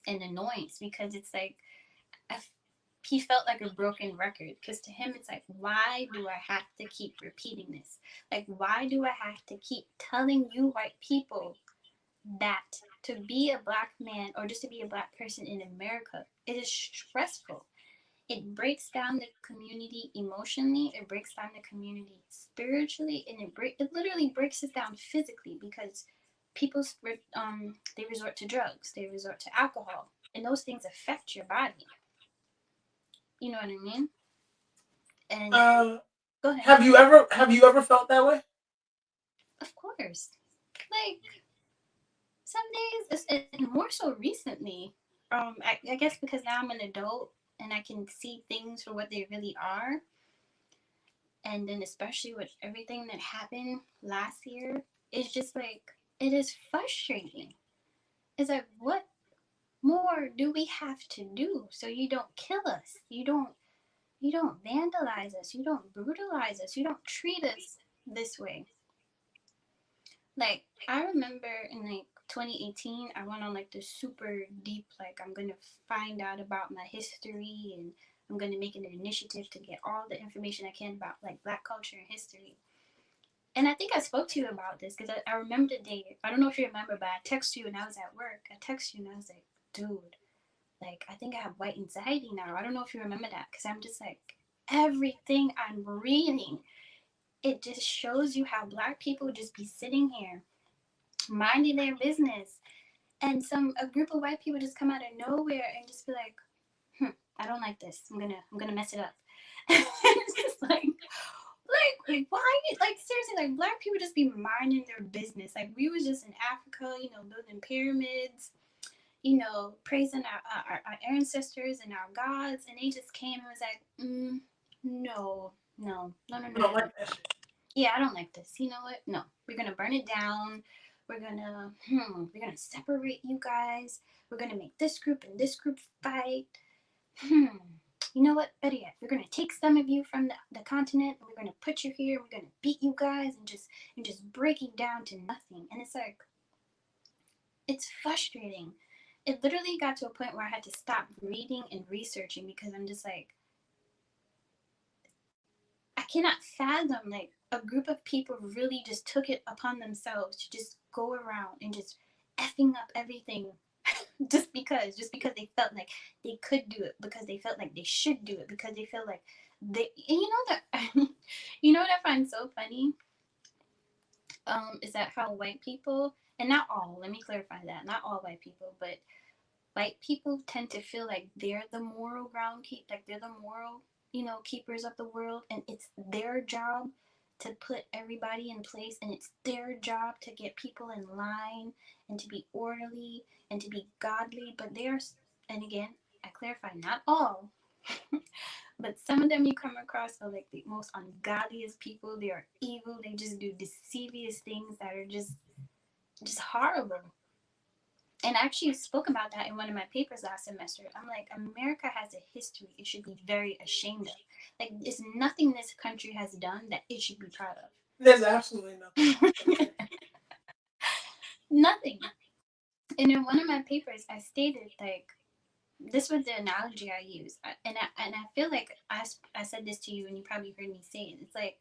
and annoyance, because it's like, he felt like a broken record, because to him it's like, why do I have to keep repeating this? Like, why do I have to keep telling you white people that to be a black man or just to be a black person in America, it is stressful. It breaks down the community emotionally, it breaks down the community spiritually, and it literally breaks us down physically, because people they resort to drugs, they resort to alcohol, and those things affect your body. You know what I mean? And go ahead. Have you ever felt that way? Of course. Like, some days, and more so recently. I guess because now I'm an adult and I can see things for what they really are. And then especially with everything that happened last year, it's just like it is frustrating. It's like, what more do we have to do so you don't kill us? You don't vandalize us. You don't brutalize us. You don't treat us this way. Like I remember in like 2018, I went on like this super deep, like I'm gonna find out about my history, and I'm gonna make an initiative to get all the information I can about like Black culture and history. And I think I spoke to you about this because I remember the day. I don't know if you remember, but I texted you and I was at work. I texted you and I was like, dude, like I think I have white anxiety now. I don't know if you remember that because I'm just like, everything I'm reading, it just shows you how Black people just be sitting here minding their business, and a group of white people just come out of nowhere and just be like, I don't like this. I'm gonna mess it up. It's just like why? Like seriously, like Black people just be minding their business. Like we was just in Africa, building pyramids, praising our ancestors and our gods, and they just came and was like, no, no, no, no, I no, don't no, like no. that shit. Yeah, I don't like this. You know what? No, we're gonna burn it down. We're gonna separate you guys. We're gonna make this group and this group fight. Hmm. You know what? Better yet, we're gonna take some of you from the continent and we're gonna put you here. We're gonna beat you guys and just break you down to nothing. And it's like, it's frustrating. It literally got to a point where I had to stop reading and researching because I'm just like, I cannot fathom like a group of people really just took it upon themselves to just go around and just effing up everything just because they felt like they could do it, because they felt like they should do it, because they felt like they, and you know that you know what I find so funny, is that how white people, and not all, let me clarify that, not all white people, but white people tend to feel like they're the moral ground keep, like they're the moral, keepers of the world, and it's their job to put everybody in place, and it's their job to get people in line and to be orderly and to be godly. But there's, and again, I clarify, not all, but some of them you come across are like the most ungodliest people. They are evil. They just do deceivious things that are just horrible. And I actually spoke about that in one of my papers last semester. I'm like, America has a history it should be very ashamed of. Like, there's nothing this country has done that it should be proud There's absolutely nothing. of. Nothing. And in one of my papers, I stated, like, this was the analogy I used. And I feel like I said this to you, and you probably heard me say it. It's like,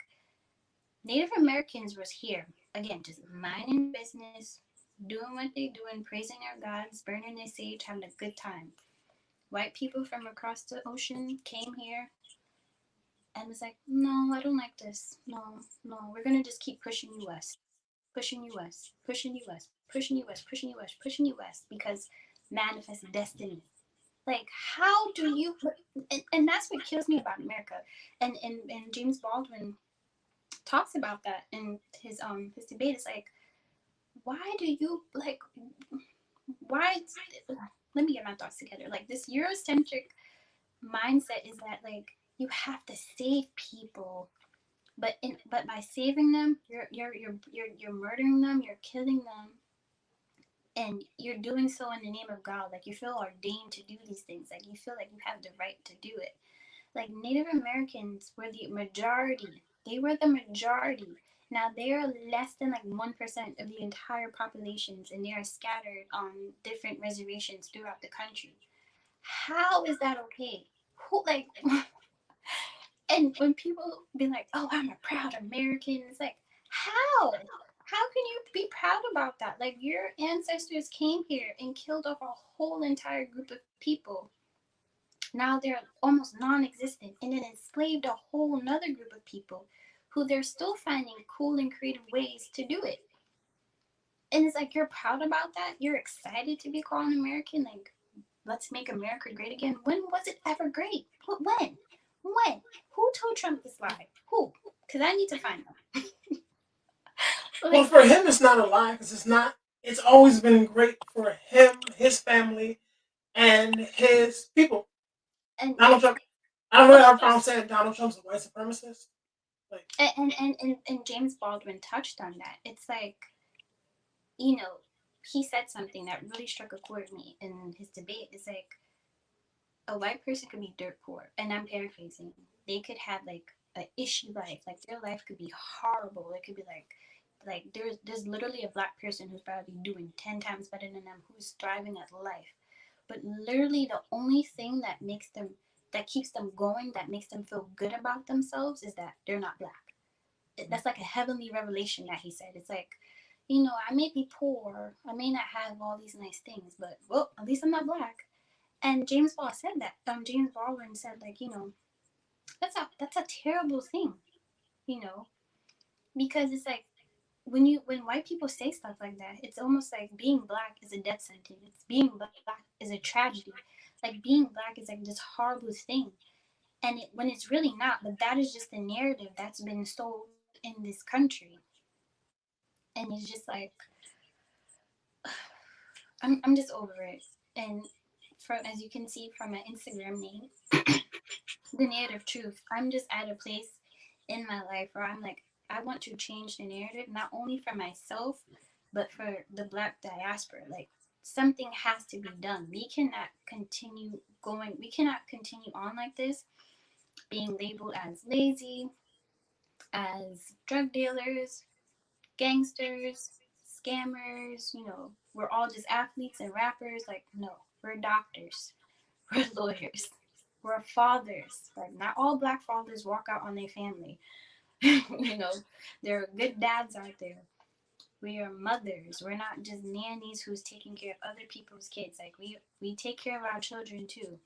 Native Americans was here, again, just minding business, doing what they doing, praising our gods, burning their sage, having a good time. White people from across the ocean came here and was like, no, I don't like this. No, no, we're gonna just keep pushing you west, pushing you west, pushing you west, pushing you west, pushing you west, pushing you west, because manifest destiny. Like, how do you? And that's what kills me about America. And James Baldwin talks about that in his debate. It's like, why do you like? Why? Let me get my thoughts together. Like, this Eurocentric mindset is that like you have to save people, but by saving them, you're murdering them, you're killing them, and you're doing so in the name of God. Like, you feel ordained to do these things. Like, you feel like you have the right to do it. Like, Native Americans were the majority. They were the majority. Now they are less than like 1% of the entire populations, and they are scattered on different reservations throughout the country. How is that okay? Who, like, and when people be like, "Oh, I'm a proud American," it's like, how? How can you be proud about that? Like, your ancestors came here and killed off a whole entire group of people. Now they're almost non-existent, and then enslaved a whole another group of people who they're still finding cool and creative ways to do it. And it's like, you're proud about that? You're excited to be called an American? Like, let's make America great again. When was it ever great? When? When? Who told Trump this lie? Who? Because I need to find them. Well, Like, for him, it's not a lie because it's not. It's always been great for him, his family, and his people. and Donald Trump. I don't really have a problem saying Donald Trump's a white supremacist, Like, And James Baldwin touched on that. It's like, you know, he said something that really struck a chord with me in his debate. It's like a white person could be dirt poor, and I'm paraphrasing. They could have like a issue life, like their life could be horrible. It could be like there's literally a black person who's probably doing 10 times better than them, who's thriving at life. But literally, the only thing that keeps them going, that makes them feel good about themselves, is that they're not black. That's like a heavenly revelation that he said. It's like, I may be poor, I may not have all these nice things, but well, at least I'm not black. And James Ball said that. James Baldwin said, like, that's a terrible thing, you know, because it's like when white people say stuff like that, it's almost like being black is a death sentence. Being black is a tragedy. Like being black is like this horrible thing, and when it's really not. But that is just the narrative that's been sold in this country, and it's just like I'm just over it. And as you can see from my Instagram name, the narrative truth. I'm just at a place in my life where I'm like, I want to change the narrative, not only for myself, but for the black diaspora. Like, something has to be done. We cannot continue going, we cannot continue on like this, being labeled as lazy, as drug dealers, gangsters, scammers, we're all just athletes and rappers. Like, no, we're doctors, we're lawyers, we're fathers. Like, not all black fathers walk out on their family. There are good dads out there. We are mothers. We're not just nannies who's taking care of other people's kids. Like, we take care of our children too.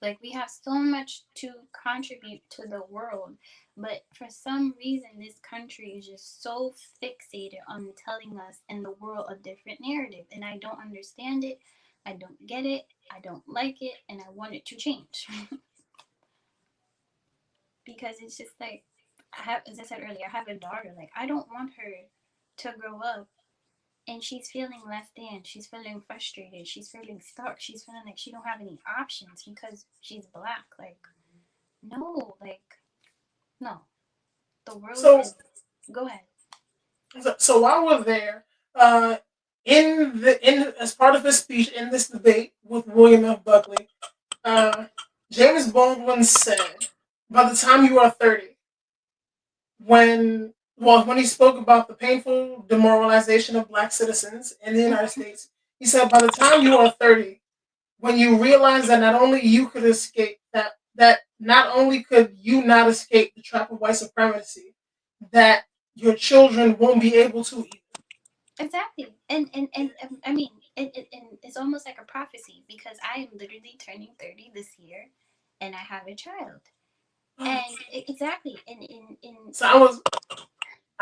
Like, we have so much to contribute to the world, but for some reason this country is just so fixated on telling us and the world a different narrative, and I don't understand it. I don't get it. I don't like it, and I want it to change. Because it's just like, as I said earlier, I have a daughter. Like, I don't want her to grow up and she's feeling less than. She's feeling frustrated. She's feeling stuck. She's feeling like she don't have any options because she's black. Like, no, no. The world so is. Go ahead. so while we're there, uh, in as part of his speech in this debate with William F. Buckley, uh, James Baldwin said, "By the time you are 30, when he spoke about the painful demoralization of black citizens in the United States, he said, by the time you are 30, when you realize that not only you could escape that not only could you not escape the trap of white supremacy, that your children won't be able to either." Exactly. And I mean, and it's almost like a prophecy because I am literally turning 30 this year and I have a child. And exactly. So I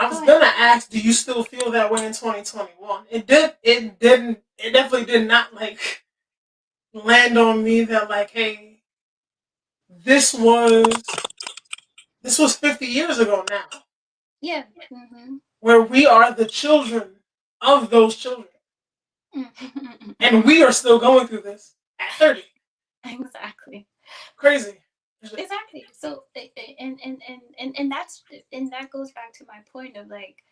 was Go ahead. gonna ask, do you still feel that way in 2021? It definitely did not like land on me that like, hey, this was this was 50 years ago now, Yeah. Mm-hmm. where we are the children of those children, and we are still going through this at 30. Exactly. Crazy. Exactly. So and that goes back to my point of like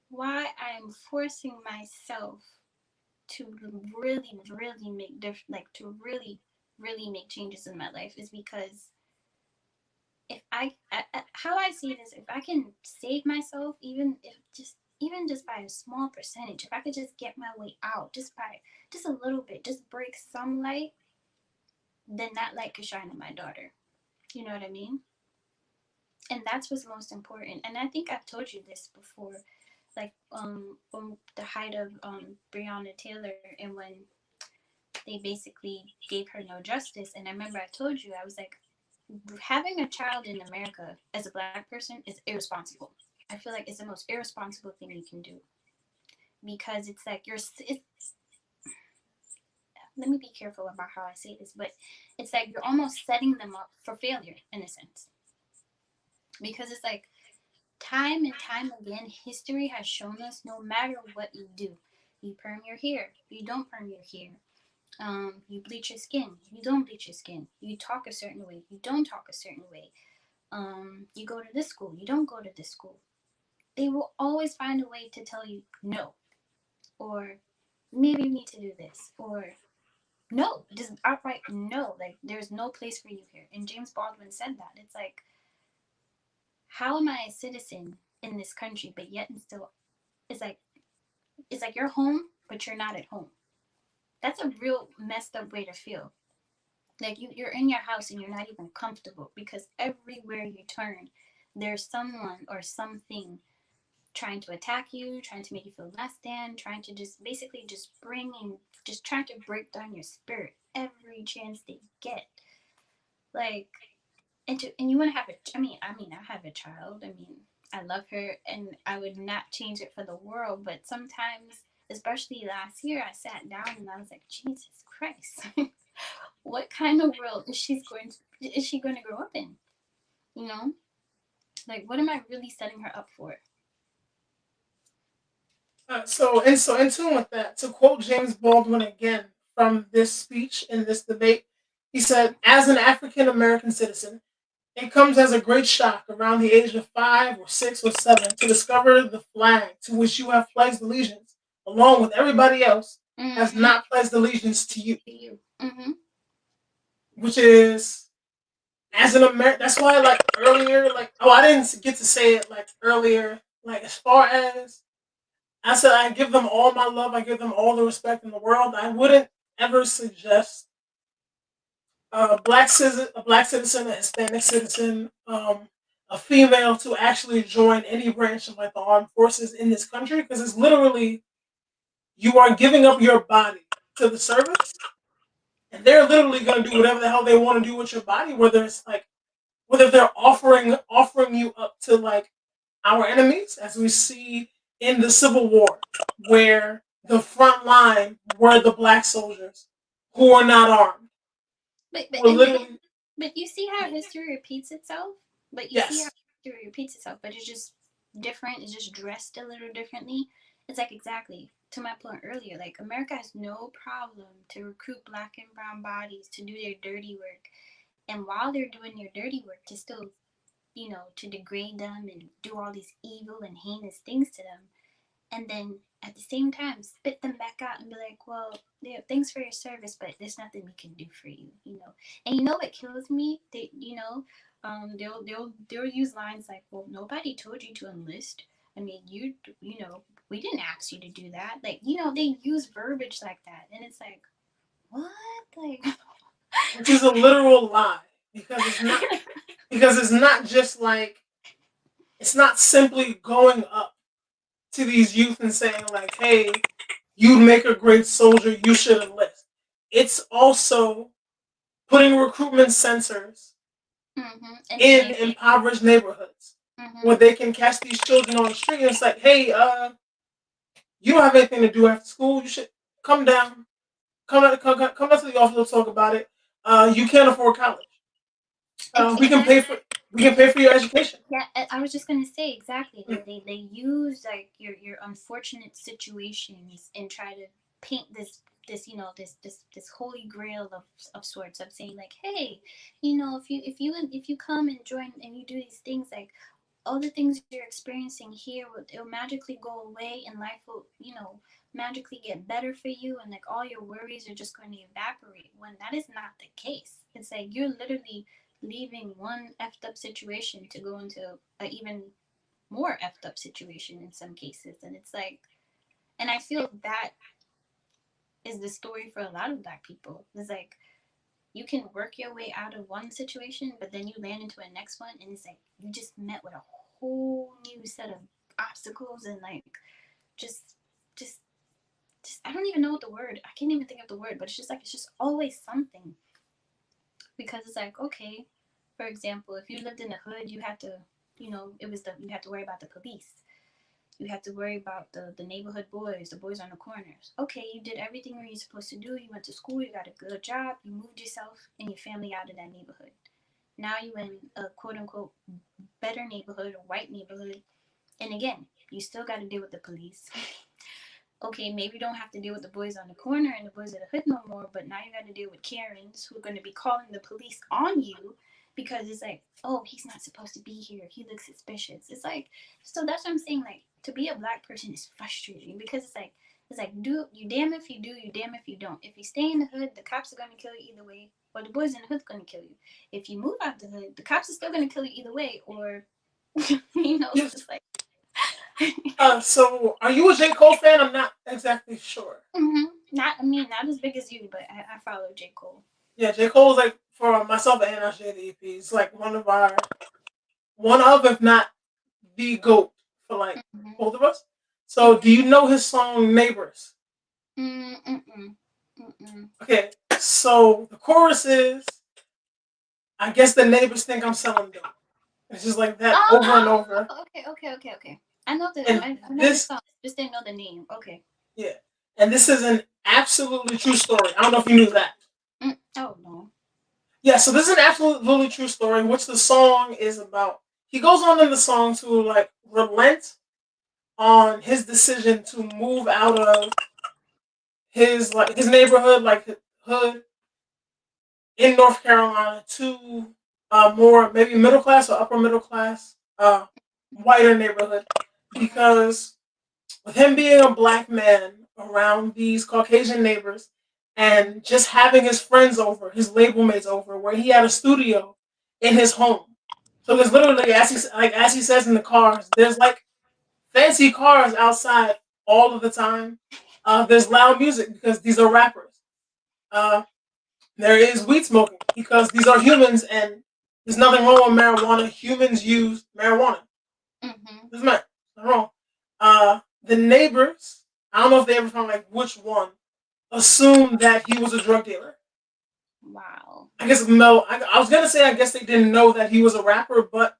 why I'm forcing myself to really make like to really make changes in my life is because if how I see this, if I can save myself, even just by a small percentage, if I could just get my way out just by just a little bit, just break some light, then that light could shine on my daughter. You know what I mean? And that's what's most important. And I think I've told you this before, like on the height of Breonna Taylor, and when they basically gave her no justice. And I remember I told you, I was like, having a child in America as a black person is irresponsible. I feel like it's the most irresponsible thing you can do because it's like let me be careful about how I say this, but it's like you're almost setting them up for failure in a sense. Because it's like time and time again, history has shown us no matter what you do, you perm your hair, you don't perm your hair, you bleach your skin, you don't bleach your skin, you talk a certain way, you don't talk a certain way, You go to this school, you don't go to this school. They will always find a way to tell you no, or maybe you need to do this, or no, just outright no. Like, there's no place for you here. And James Baldwin said that. It's like, how am I a citizen in this country, but yet and still, it's like, you're home, but you're not at home. That's a real messed up way to feel. Like, you're in your house and you're not even comfortable because everywhere you turn, there's someone or something trying to attack you, trying to make you feel less than, trying to just basically just bring in, just trying to break down your spirit every chance they get. Like, and you want to have a, I have a child. I mean, I love her and I would not change it for the world. But sometimes, especially last year, I sat down and I was like, Jesus Christ, what kind of world is she going to grow up in? You know, like, what am I really setting her up for? So in tune with that, to quote James Baldwin again from this speech in this debate, he said, "As an African American citizen, it comes as a great shock around the age of 5 or 6 or 7 to discover the flag to which you have pledged allegiance, along with everybody else, has Mm-hmm. not pledged allegiance to you." To you. Mm-hmm. Which is, as an American, that's why, like, earlier, like, oh, I didn't get to say it, like, earlier, like, as far as I said, I give them all my love, I give them all the respect in the world. I wouldn't ever suggest a black citizen, a Hispanic citizen, a female to actually join any branch of, like, the armed forces in this country, because it's literally, you are giving up your body to the service, and they're literally going to do whatever the hell they want to do with your body, whether it's like, whether they're offering you up to, like, our enemies, as we see in the Civil War, where the front line were the black soldiers who are not armed, But who are literally, you see how history repeats itself. But you see how yes. history repeats itself, but it's just different. It's just dressed a little differently. It's like, exactly to my point earlier. Like, America has no problem to recruit black and brown bodies to do their dirty work, and while they're doing their dirty work, to still, to degrade them and do all these evil and heinous things to them, and then at the same time spit them back out and be like, well, yeah, thanks for your service, but there's nothing we can do for you. And you know what kills me? They'll use lines like, well, nobody told you to enlist. I mean, we didn't ask you to do that. Like, they use verbiage like that, and it's like, what? Like, Which is a literal lie, because it's not just like, it's not simply going up to these youth and saying, like, hey, you make a great soldier, you should enlist. It's also putting recruitment centers and in saying, impoverished neighborhoods mm-hmm, where they can catch these children on the street, and it's like, hey, you don't have anything to do after school, you should come down, come down to the office, to talk about it. You can't afford college. We can pay exactly. for your education. Yeah, I was just gonna say exactly. Mm. They use, like, your unfortunate situations and try to paint this holy grail of sorts, of saying, like, hey, if you come and join and you do these things, like, all the things you're experiencing here it'll magically go away, and life will, magically get better for you, and, like, all your worries are just going to evaporate, when that is not the case. It's like, you're literally leaving one effed up situation to go into a even more effed up situation in some cases. And it's like, and I feel that is the story for a lot of black people. It's like, you can work your way out of one situation, but then you land into a next one, and it's like, you just met with a whole new set of obstacles, and, like, just just just I don't even know what the word, I can't even think of the word, but it's just like, it's just always something. Because it's like, okay, for example, if you lived in the hood, you had to, you had to worry about the police. You had to worry about the neighborhood boys, the boys on the corners. Okay, you did everything you're supposed to do. You went to school, you got a good job, you moved yourself and your family out of that neighborhood. Now you in a quote unquote better neighborhood, a white neighborhood, and again, you still got to deal with the police. Okay, maybe you don't have to deal with the boys on the corner and the boys at the hood no more, but now you got to deal with Karens who are going to be calling the police on you because it's like, oh, he's not supposed to be here. He looks suspicious. It's like, so that's what I'm saying. Like, to be a black person is frustrating because it's like, do you damn if you do, you damn if you don't. If you stay in the hood, the cops are gonna kill you either way, or the boys in the hood's gonna kill you. If you move out the hood, the cops are still gonna kill you either way, or you know, it's Yes. just like. So are you a J. Cole fan? I'm not exactly sure. Not, I mean, not as big as you, but I follow J. Cole. Yeah, J. Cole is like for myself and Ashley the EP. It's like one of, if not the GOAT for like Mm-hmm. both of us. So do you know his song Neighbors? Mm-mm. Mm-mm. Okay, so the chorus is, I guess the neighbors think I'm selling dope. It's just like that over and over. Okay. I know And I know the this, song, just didn't know the name. Okay. yeah, and this is an absolutely true story. I don't know if you knew that. Oh no. Yeah, so this is an absolutely true story, which the song is about. He goes on in the song to like relent on his decision to move out of his neighborhood, like his hood in North Carolina, to more maybe middle class or upper middle class, whiter neighborhood, because with him being a black man around these Caucasian neighbors and just having his friends over, his label mates over, where he had a studio in his home. So there's literally, as he says in the cars, there's like fancy cars outside all of the time. There's loud music because these are rappers. Uh, there is weed smoking because these are humans and there's nothing wrong with marijuana. Humans use marijuana. Mm-hmm. There's nothing wrong. The neighbors, I don't know if they ever found like which one, assumed that he was a drug dealer. Wow. I guess no. I was gonna say I guess they didn't know that he was a rapper, but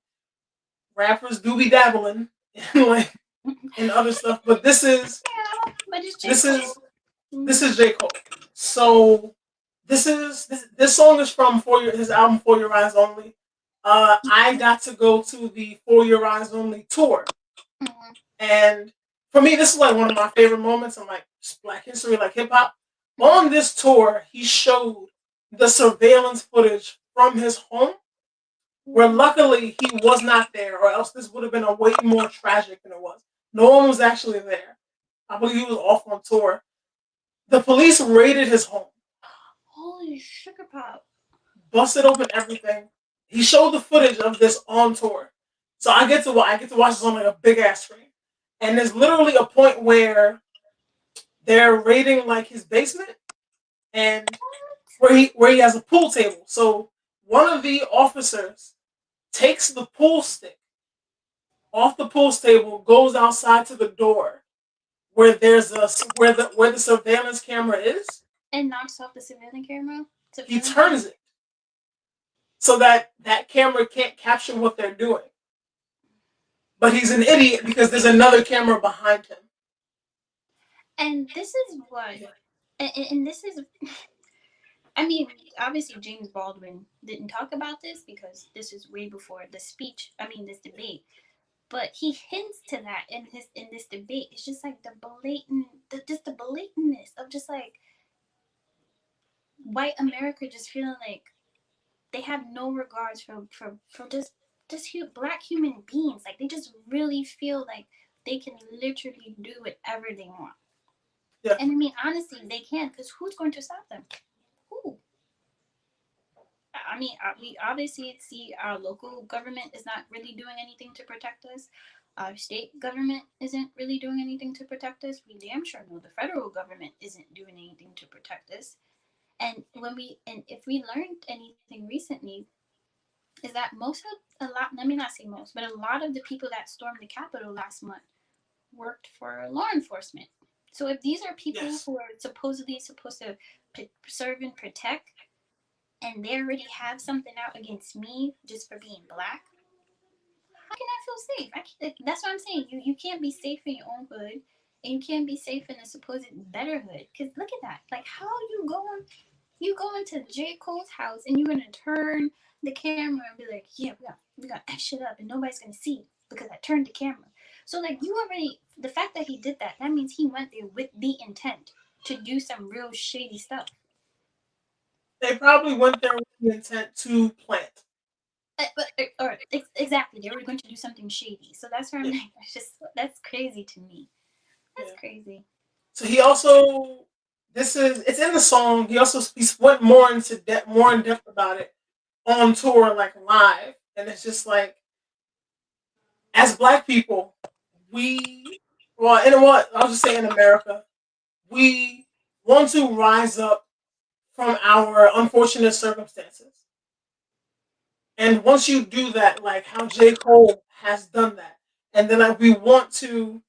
rappers do be dabbling in like in other stuff. But Yeah, but it's J. this Cole. is this is J. Cole. So this song is from his album For Your Eyes Only. I got to go to the For Your Eyes Only tour, Mm-hmm. and for me, this is like one of my favorite moments in like Black history, like hip hop. Mm-hmm. On this tour, he showed the surveillance footage from his home, where luckily he was not there, or else this would have been a way more tragic than it was. No one was actually there. I believe he was off on tour. The police raided his home, Holy sugar pop. busted open everything. He showed the footage of this on tour, so I get to watch this on like a big ass screen. And there's literally a point where they're raiding like his basement, and where he has a pool table. So one of the officers takes the pool stick off the pool table, goes outside to the door where there's a where the surveillance camera is. And knocks off the civilian camera. He Civilian camera. turns it so that that camera can't capture what they're doing. But he's an idiot because there's another camera behind him. And this is what, Yeah. and this is, I mean, obviously James Baldwin didn't talk about this because this is way before the speech. I mean, this debate. But he hints to that in this debate. It's just like just the blatantness of just like white America just feeling like they have no regards for just black human beings. Like they just really feel like they can literally do whatever they want. Yeah. And I mean, honestly, they can, because who's going to stop them? Who? I mean, we obviously see our local government is not really doing anything to protect us. Our state government isn't really doing anything to protect us. We damn sure know the federal government isn't doing anything to protect us. And if we learned anything recently, is that let me not say most, but a lot of the people that stormed the Capitol last month worked for law enforcement. So if these are people Yes. who are supposedly supposed to serve and protect, and they already have something out against me just for being black, how can I feel safe? That's what I'm saying. You can't be safe in your own hood, and you can't be safe in a supposed better hood. Cause look at that. Like how you go into J. Cole's house and you're gonna turn the camera and be like, yeah, we got F shit up and nobody's gonna see because I turned the camera. So like you already, the fact that he did that, that means he went there with the intent to do some real shady stuff. They probably went there with the intent to plant. Exactly, they were going to do something shady. So that's where I'm Yeah, like, that's crazy to me. That's yeah. crazy. So he also, it's in the song. He went more into more in depth about it on tour, like live, and it's just like as Black people, we well, and what I'll just say in America, we want to rise up from our unfortunate circumstances. And once you do that, like how J. Cole has done that, and then like we want to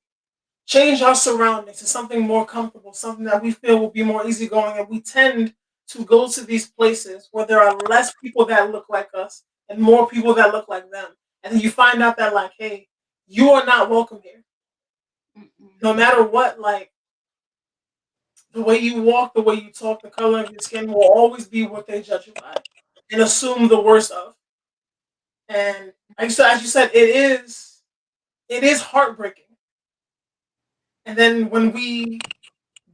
change our surroundings to something more comfortable, something that we feel will be more easygoing, and we tend to go to these places where there are less people that look like us and more people that look like them. And then you find out that like, hey, you are not welcome here. Mm-mm. No matter what, like the way you walk, the way you talk, the color of your skin will always be what they judge you by and assume the worst of. And as you said, it is heartbreaking. And then when we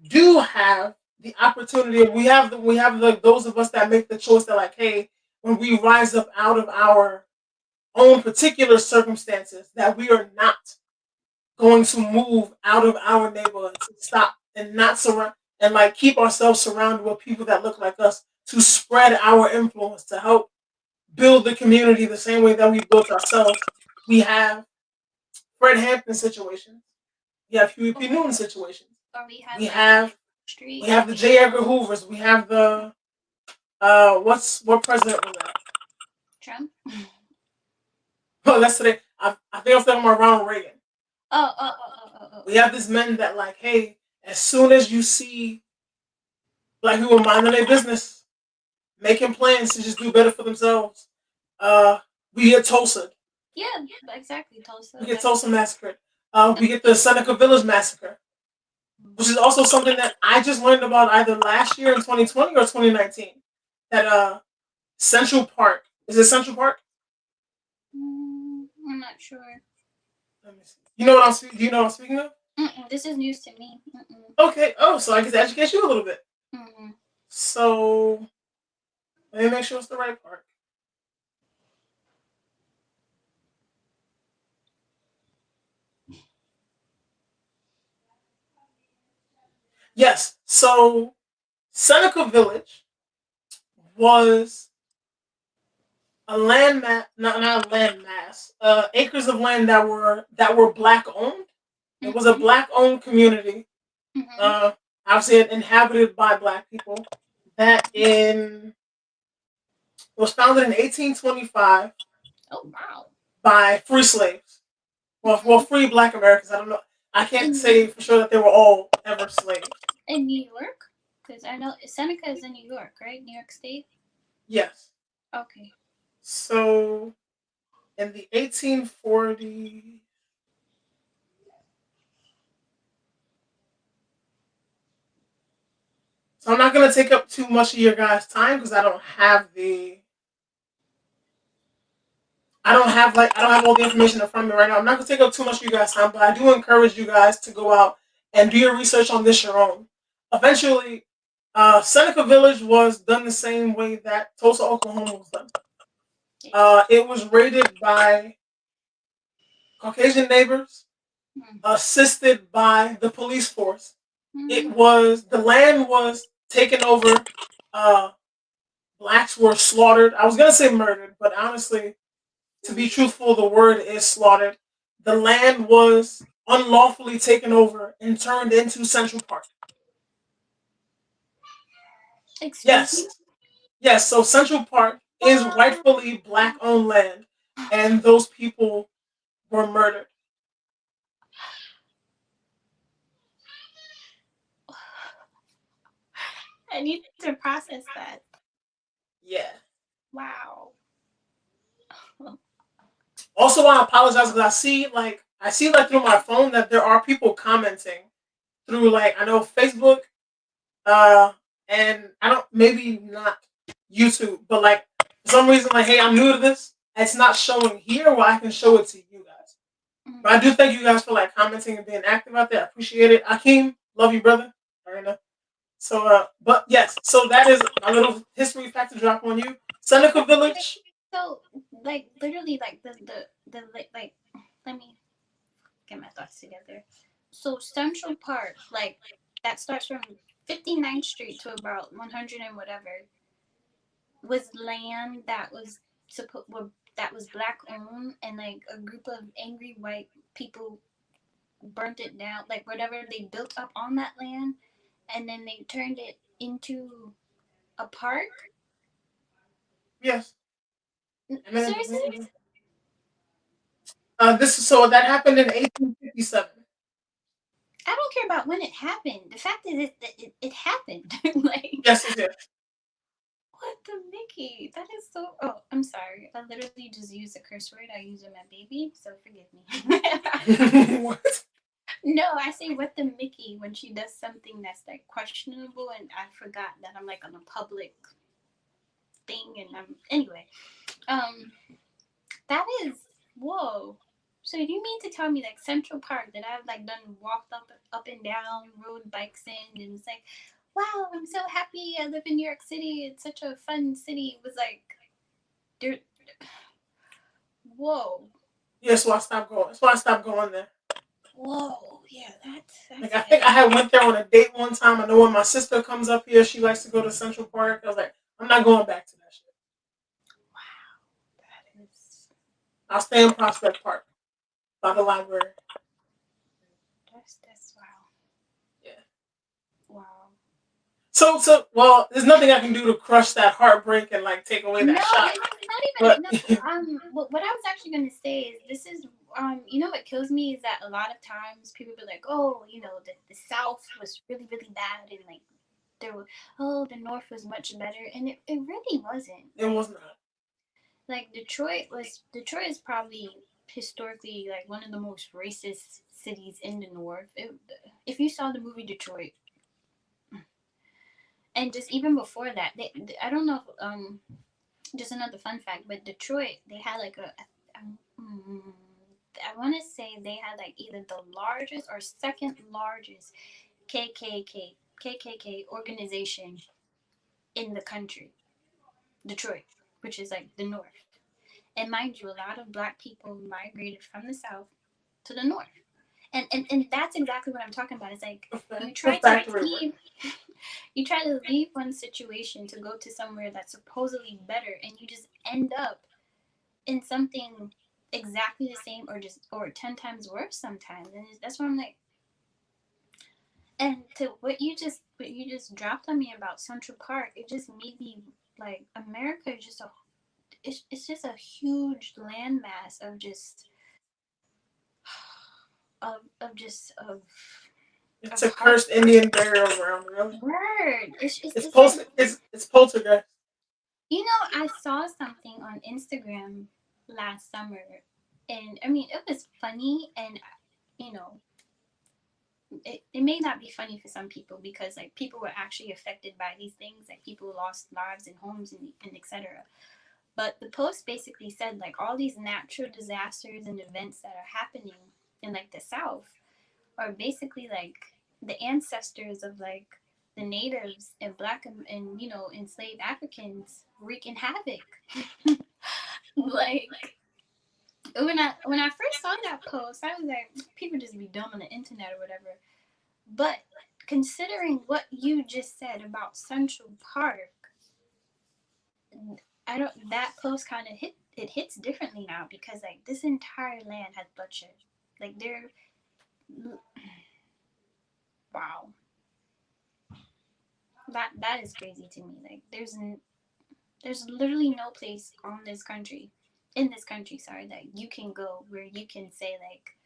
do have the opportunity, we have those of us that make the choice that like, hey, when we rise up out of our own particular circumstances, that we are not going to move out of our neighborhoods and stop and not surround and like keep ourselves surrounded with people that look like us to spread our influence to help build the community the same way that we built ourselves. We have Fred Hampton situations. We have Huey P. Newton situations. Or we have We like the have we street. have the J. Edgar Hoovers. We have the what president was that? Trump. Oh, that's today. I think I was talking about Ronald Reagan. We Oh. have these men that like, hey, as soon as you see Black people minding their business, making plans to just do better for themselves, uh, we get Tulsa. Yeah, exactly. We Tulsa. get That's Tulsa massacred. We get the Seneca Village massacre, which is also something that I just learned about either last year in 2020 or 2019. That Central Park, is it Central Park? I'm not sure. Let me see. You know what do you know what I'm speaking of? This is news to me. Okay. Oh, so I get to educate you a little bit. Mm-mm. So let me make sure it's the right part. Yes. So Seneca Village was a landmass, not a landmass, acres of land that were Black owned. It was a Mm-hmm. Black owned community. Mm-hmm. Uh, obviously inhabited by Black people. That in It was founded in 1825 Oh wow. by free slaves. Well, Mm-hmm. free Black Americans. I don't know. I can't In say for sure that they were all ever slaves. in New York, because I know Seneca is in New York, right? New York State. Yes. Okay. So in the 1840s, so I'm not gonna take up too much of your guys' time because I don't have all the information in front of me right now. I'm not gonna take up too much of you guys' time, but I do encourage you guys to go out and do your research on this your own. Eventually, Seneca Village was done the same way that Tulsa, Oklahoma was done. It was raided by Caucasian neighbors, assisted by the police force. The land was taken over. Uh, Blacks were slaughtered. I was gonna say murdered, but honestly, to be truthful, the word is slaughtered. The land was unlawfully taken over and turned into Central Park. Excuse me. Yes, yes. So Central Park is Wow. rightfully Black-owned land, and those people were murdered. I need to process that. Yeah. Wow. Also, I apologize because I see through my phone that there are people commenting through like I know Facebook, uh, and I don't maybe not YouTube, but like for some reason like hey I'm new to this, it's not showing here where I can show it to you guys. But I do thank you guys for like commenting and being active out there. I appreciate it. Akeem, love you, brother. All right, now. So but yes, so that is my little history fact to drop on you. Seneca Village. So, like, literally, like, like, let me get my thoughts together. So, Central Park, like, that starts from 59th Street to about 100 and whatever, was land that was that was black owned, and like a group of angry white people burnt it down, like whatever they built up on that land, and then they turned it into a park. Yes. And Seriously? then this is so that happened in 1857. I don't care about when it happened. The fact is it happened. Like, Yes, yes, yes. what the Mickey? That is so. Oh, I'm sorry. I literally just used a curse word. I use it my baby, so forgive me. What? No, I say what the Mickey when she does something that's like questionable, and I forgot that I'm like on a public thing, and I'm anyway. Um, that is whoa. So you mean to tell me like Central Park that I've like done walked up and down, rode bikes in, and it's like, wow, I'm so happy I live in New York City. It's such a fun city. It was like, there, whoa, Yeah, so I stopped going. That's why I stopped going there. whoa, yeah, Like that's I think I heavy. had went there on a date one time. I know when my sister comes up here, she likes to go to Central Park. I was like, I'm not going back to that shit. Wow, that is I'll stay in Prospect Park by the library. that's wow, Yeah. wow. Well, there's nothing I can do to crush that heartbreak and like take away No, that shock. it's not even But no. What I was actually gonna say is this is you know what kills me is that a lot of times people be like, oh, you know, the South was really really bad, and like there was, oh, the North was much better, and it really wasn't. it was not. Like Detroit is probably historically like one of the most racist cities in the North. If you saw the movie Detroit, and just even before that, I don't know if, just another fun fact, but Detroit, they had like I want to say they had like either the largest or second largest KKK organization in the country, Detroit, which is like the North. And mind you, a lot of black people migrated from the South to the North. And that's exactly what I'm talking about. It's like Okay. you The try to factory work. leave you try to leave one situation to go to somewhere that's supposedly better, and you just end up in something exactly the same or 10 times worse sometimes, and that's why I'm like, and to what you just dropped on me about Central Park, it just made me like America is just it's just a huge landmass of just It's of a heart. cursed Indian burial ground, really. Word, It's it's like, it's poltergeist. you know, I saw something on Instagram last summer, and I mean, it was funny, and you know, it may not be funny for some people because like people were actually affected by these things, like people lost lives and homes and etc. But the post basically said like all these natural disasters and events that are happening in like the South are basically like the ancestors of like the natives and black and you know enslaved Africans wreaking havoc. Like when I first saw that post, I was like, people just be dumb on the internet or whatever. But considering what you just said about Central Park, I don't. That post kind of hits differently now because like this entire land has bloodshed. Like there, wow, that is crazy to me. Like there's literally no place on this country, in this country, sorry, that you can go where you can say like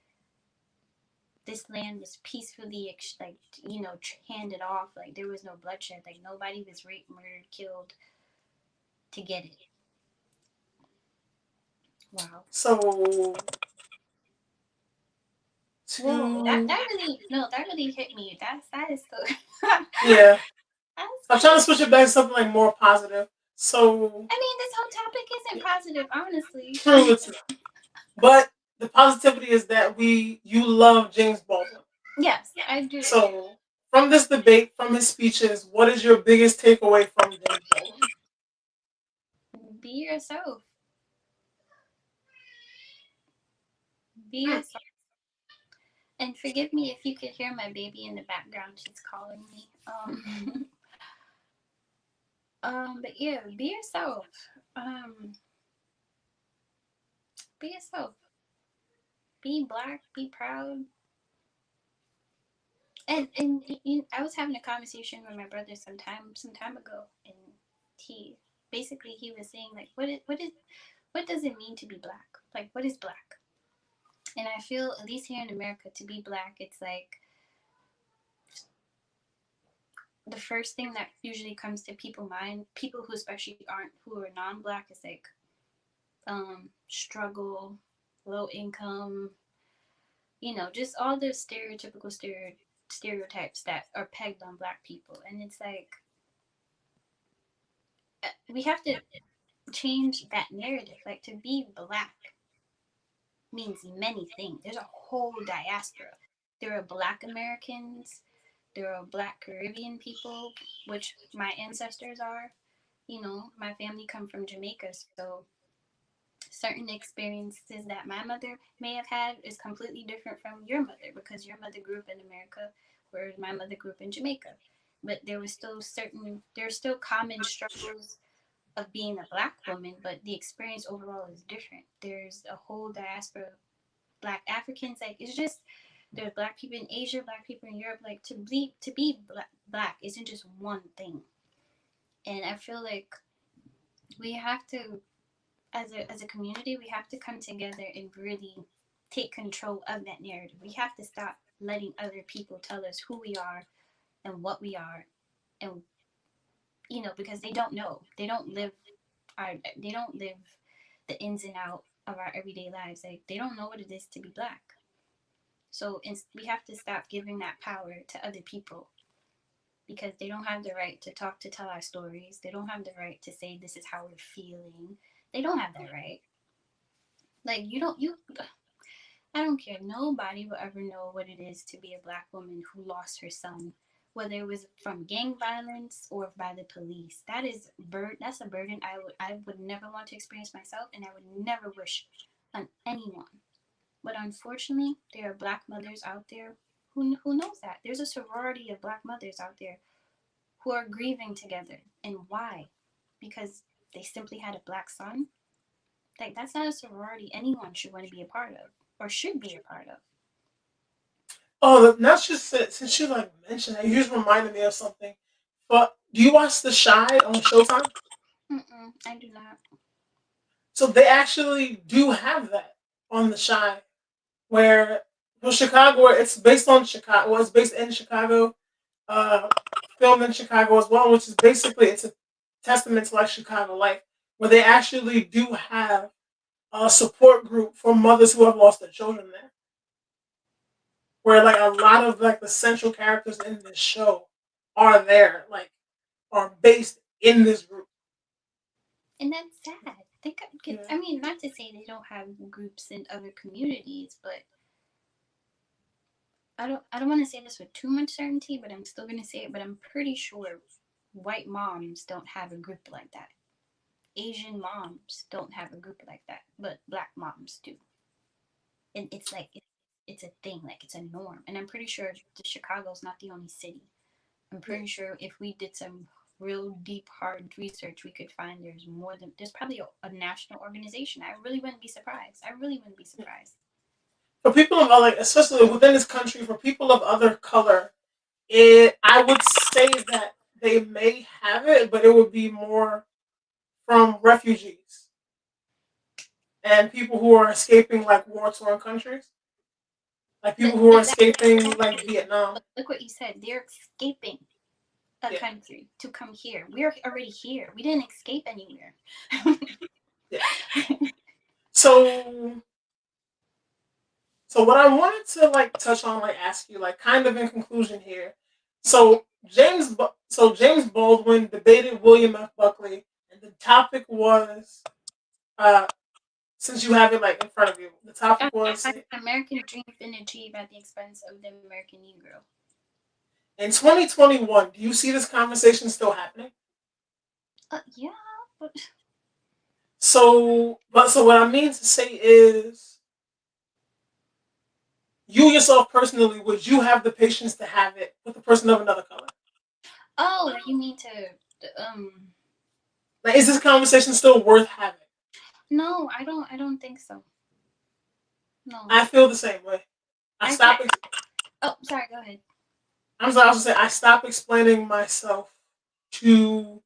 this land was peacefully like you know handed off, like there was no bloodshed, like nobody was raped, murdered, killed to get it. Wow. So Whoa, to that really no, that really hit me. That is so. yeah. That's I'm trying to crazy. switch it back to something like more positive. So I mean, this whole topic isn't positive, honestly. true, it's not. But the positivity is that you love James Baldwin. Yes, I do. So from this debate, from his speeches, what is your biggest takeaway from James Baldwin? Be yourself. Be yourself. And forgive me if you could hear my baby in the background. She's calling me. But yeah, be yourself. Um, be yourself. Be black. Be proud. And I was having a conversation with my brother some time ago, and he he was saying like, what does it mean to be black? Like, what is black? And I feel, at least here in America, to be black, it's like the first thing that usually comes to people's mind, people who especially who are non-black, is like struggle, low income, just all the stereotypical stereotypes that are pegged on black people. And it's like we have to change that narrative. Like, to be black means many things. There's a whole diaspora. There are black Americans, there are black Caribbean people, which my ancestors are. My family come from Jamaica, so certain experiences that my mother may have had is completely different from your mother, because your mother grew up in America, whereas my mother grew up in Jamaica. But there's still common struggles of being a black woman, but the experience overall is different. There's a whole diaspora of black Africans. Like, it's just, there's black people in Asia, black people in Europe. Like, to be black isn't just one thing. And I feel like we have to, as a community, we have to come together and really take control of that narrative. We have to stop letting other people tell us who we are and what we are, and because they don't know. They don't live the ins and out of our everyday lives. Like, they don't know what it is to be black. So we have to stop giving that power to other people, because they don't have the right to tell our stories. They don't have the right to say this is how we're feeling. They don't have that right. Like, I don't care. Nobody will ever know what it is to be a black woman who lost her son, whether it was from gang violence or by the police. That's a burden I would never want to experience myself, and I would never wish on anyone. But unfortunately, there are black mothers out there who knows that. There's a sorority of black mothers out there who are grieving together. And why? Because they simply had a black son? Like, that's not a sorority anyone should want to be a part of, or should be a part of. Oh, that's just since you like mentioned that, you just reminded me of something. But do you watch The Shy on Showtime? I do not. So they actually do have that on The Shy, where Chicago. It's based on Chicago. Well, it's based in Chicago. Uh, Filmed in Chicago as well, which is basically, it's a testament to like Chicago life, where they actually do have a support group for mothers who have lost their children there. Where like a lot of like the central characters in this show are there, like are based in this group. And that's sad. Yeah. I mean, not to say they don't have groups in other communities, but I don't want to say this with too much certainty, but I'm still going to say it. But I'm pretty sure white moms don't have a group like that. Asian moms don't have a group like that, but black moms do. And it's like it's a thing, like it's a norm. And I'm pretty sure Chicago's not the only city. I'm pretty sure if we did some real deep, hard research, we could find there's probably a national organization. I really wouldn't be surprised. For people of like, especially within this country, for people of other color, I would say that they may have it, but it would be more from refugees and people who are escaping like war-torn countries, like people who are escaping like Vietnam. Look what you said. They're escaping a country to come here. We're already here. We didn't escape anywhere. Yeah. So what I wanted to like touch on, like ask you, like kind of in conclusion here. So James Baldwin debated William F. Buckley, and the topic was, uh, since you have it like in front of you, the topic was American dreams been achieved at the expense of the American Negro. In 2021, do you see this conversation still happening? Yeah. But... So what I mean to say is, You yourself personally, would you have the patience to have it with a person of another color? Oh, like you mean to Like, is this conversation still worth having? no, I don't think so. No. I feel the same way. I I stop. can't. Oh, sorry, go ahead. I'm sorry. I was gonna say I stop explaining myself to.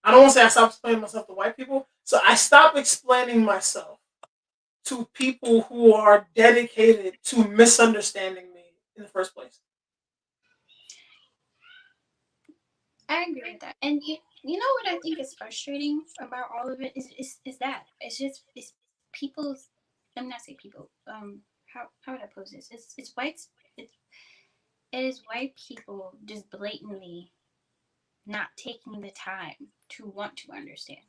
I don't want to say I stop explaining myself to white people. So I stop explaining myself to people who are dedicated to misunderstanding me in the first place. I agree with that. And you know what I think is frustrating about all of it is that it's people's. Let me not say people. How would I pose this? It's whites. It is white people just blatantly not taking the time to want to understand,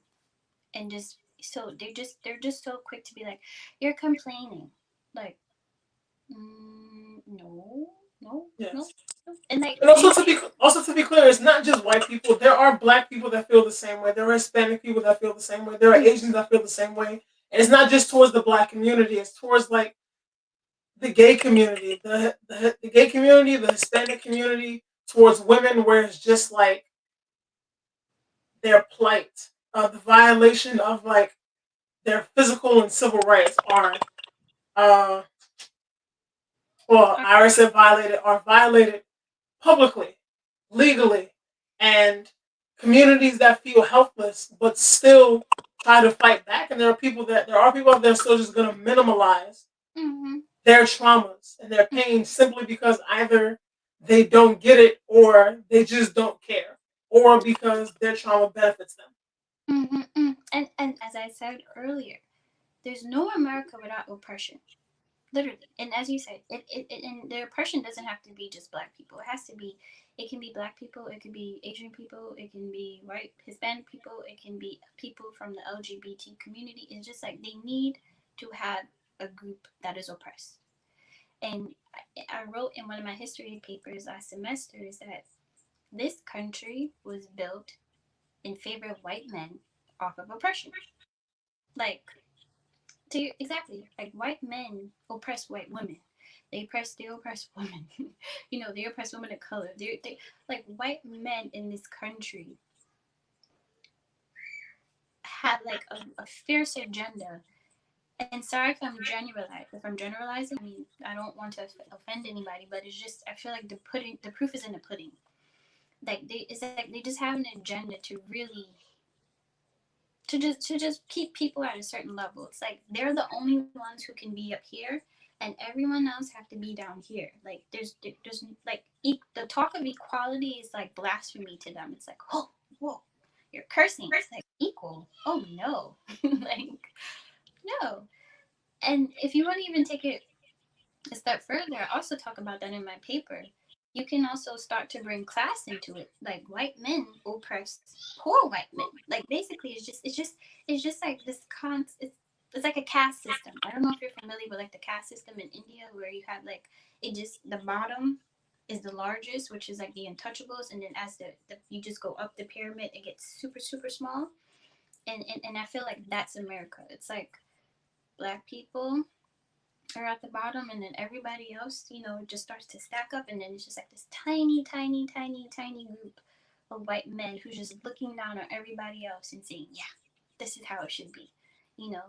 and just so they're just so quick to be like, you're complaining, like, no, no, no, Yes. no. And like, And also to be clear, it's not just white people. There are black people that feel the same way. There are Hispanic people that feel the same way. There are Asians that feel the same way. And it's not just towards the black community. It's towards like the gay community, the gay community, the Hispanic community, towards women, where it's just like their plight, the violation of like their physical and civil rights uh, well, I already said violated, are violated publicly, legally, and communities that feel helpless but still try to fight back. And there are people out there still just going to minimalize mm-hmm, their traumas and their pain simply because either they don't get it or they just don't care, or because their trauma benefits them. mm-hmm, mm. And as I said earlier, there's no America without oppression. Literally. And as you said, and the oppression doesn't have to be just black people. It has to be, it can be black people, it could be Asian people, it can be white Hispanic people, it can be people from the LGBT community. It's just like they need to have a group that is oppressed. And I wrote in one of my history papers last semester is that this country was built in favor of white men off of oppression. Like, exactly, like white men oppress white women. They oppress women. They oppress women of color. They like white men in this country had like a fierce agenda. And sorry if I'm generalizing. I mean, I don't want to offend anybody, but it's just I feel like the proof is in the pudding. Like it's like they just have an agenda to really to just keep people at a certain level. It's like they're the only ones who can be up here, and everyone else have to be down here. Like there's like the talk of equality is like blasphemy to them. It's like, oh, whoa, you're cursing. It's like equal. Oh no, like no. And if you want to even take it a step further, I also talk about that in my paper. You can also start to bring class into it. Like white men oppress poor white men. Like basically, it's just like this it's like a caste system. I don't know if you're familiar with like the caste system in India, where you have like it just the bottom is the largest, which is like the untouchables, and then as the you just go up the pyramid, it gets super super small. And I feel like that's America. It's like black people are at the bottom, and then everybody else, just starts to stack up, and then it's just like this tiny, tiny, tiny, tiny group of white men who's just looking down on everybody else and saying, "Yeah, this is how it should be.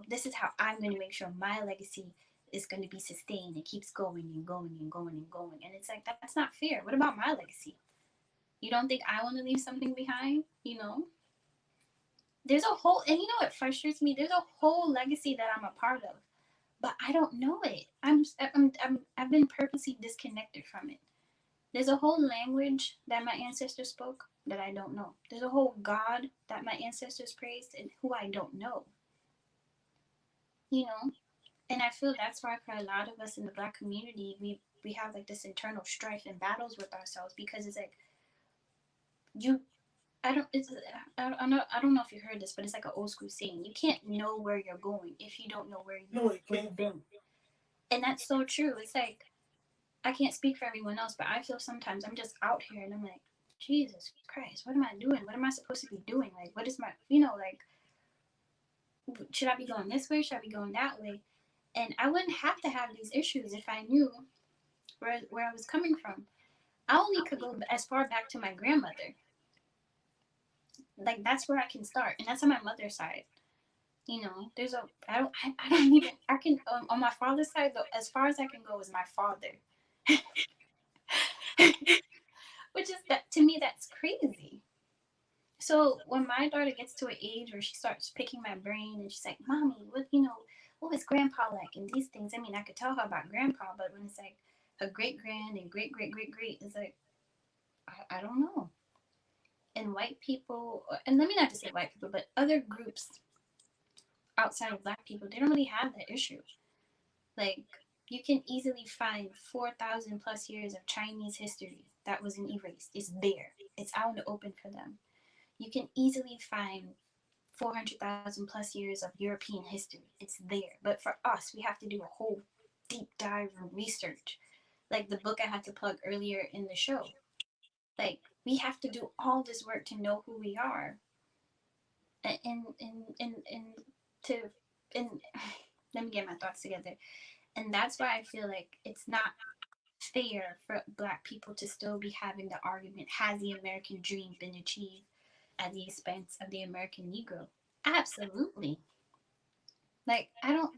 This is how I'm going to make sure my legacy is going to be sustained and keeps going and going and going and going." And it's like that's not fair. What about my legacy? You don't think I want to leave something behind? There's a whole, and you know what frustrates me? There's a whole legacy that I'm a part of, but I don't know it. I've been purposely disconnected from it. There's a whole language that my ancestors spoke that I don't know. There's a whole God that my ancestors praised and who I don't know. You know, and I feel that's why for a lot of us in the Black community, we have like this internal strife and battles with ourselves because it's like you. I don't. It's. I don't know if you heard this, but it's like an old school saying: you can't know where you're going if you don't know No, it where can't. you've been. And that's so true. It's like I can't speak for everyone else, but I feel sometimes I'm just out here and I'm like, Jesus Christ, what am I doing? What am I supposed to be doing? Like, what is my, like, should I be going this way? Should I be going that way? And I wouldn't have to have these issues if I knew where I was coming from. I only could go as far back to my grandmother. Like that's where I can start, and that's on my mother's side. You know, there's a I don't even I can on my father's side though. As far as I can go is my father, which is that to me that's crazy. So when my daughter gets to an age where she starts picking my brain and she's like, "Mommy, what was Grandpa like?" and these things. I mean, I could tell her about Grandpa, but when it's like a great grand and great great great great, it's like I don't know. And white people, and let me not just say white people, but other groups outside of black people, they don't really have that issue. Like, you can easily find 4,000 plus years of Chinese history that wasn't erased. It's there, it's out in the open for them. You can easily find 400,000 plus years of European history. It's there. But for us, we have to do a whole deep dive and research. Like the book I had to plug earlier in the show. Like, we have to do all this work to know who we are. And to and let me get my thoughts together. And that's why I feel like it's not fair for black people to still be having the argument, has the American dream been achieved at the expense of the American Negro? Absolutely. Like,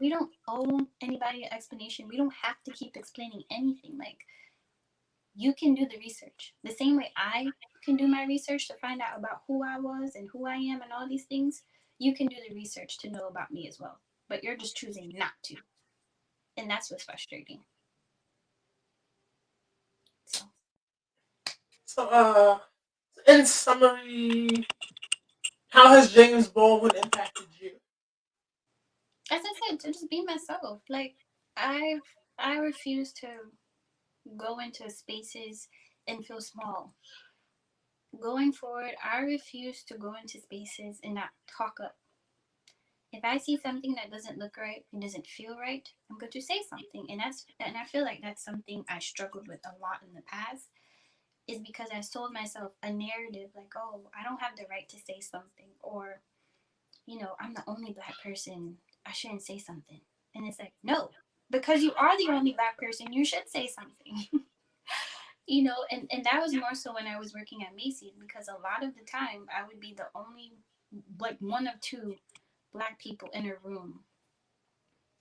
we don't owe anybody an explanation. We don't have to keep explaining anything. Like, you can do the research the same way I can do my research to find out about who I was and who I am and all these things. You can do the research to know about me as well, but you're just choosing not to, and that's what's frustrating. So, So, in summary, how has James Baldwin impacted you? as I said, to just be myself. Like, I refuse to go into spaces and feel small. Going forward, I refuse to go into spaces and not talk up. If I see something that doesn't look right and doesn't feel right, I'm going to say something. And I feel like that's something I struggled with a lot in the past, is because I sold myself a narrative like, oh, I don't have the right to say something, or I'm the only black person, I shouldn't say something. And it's like, no, because you are the only black person, you should say something. And that was more so when I was working at Macy's, because a lot of the time I would be the only, like, one of two black people in a room,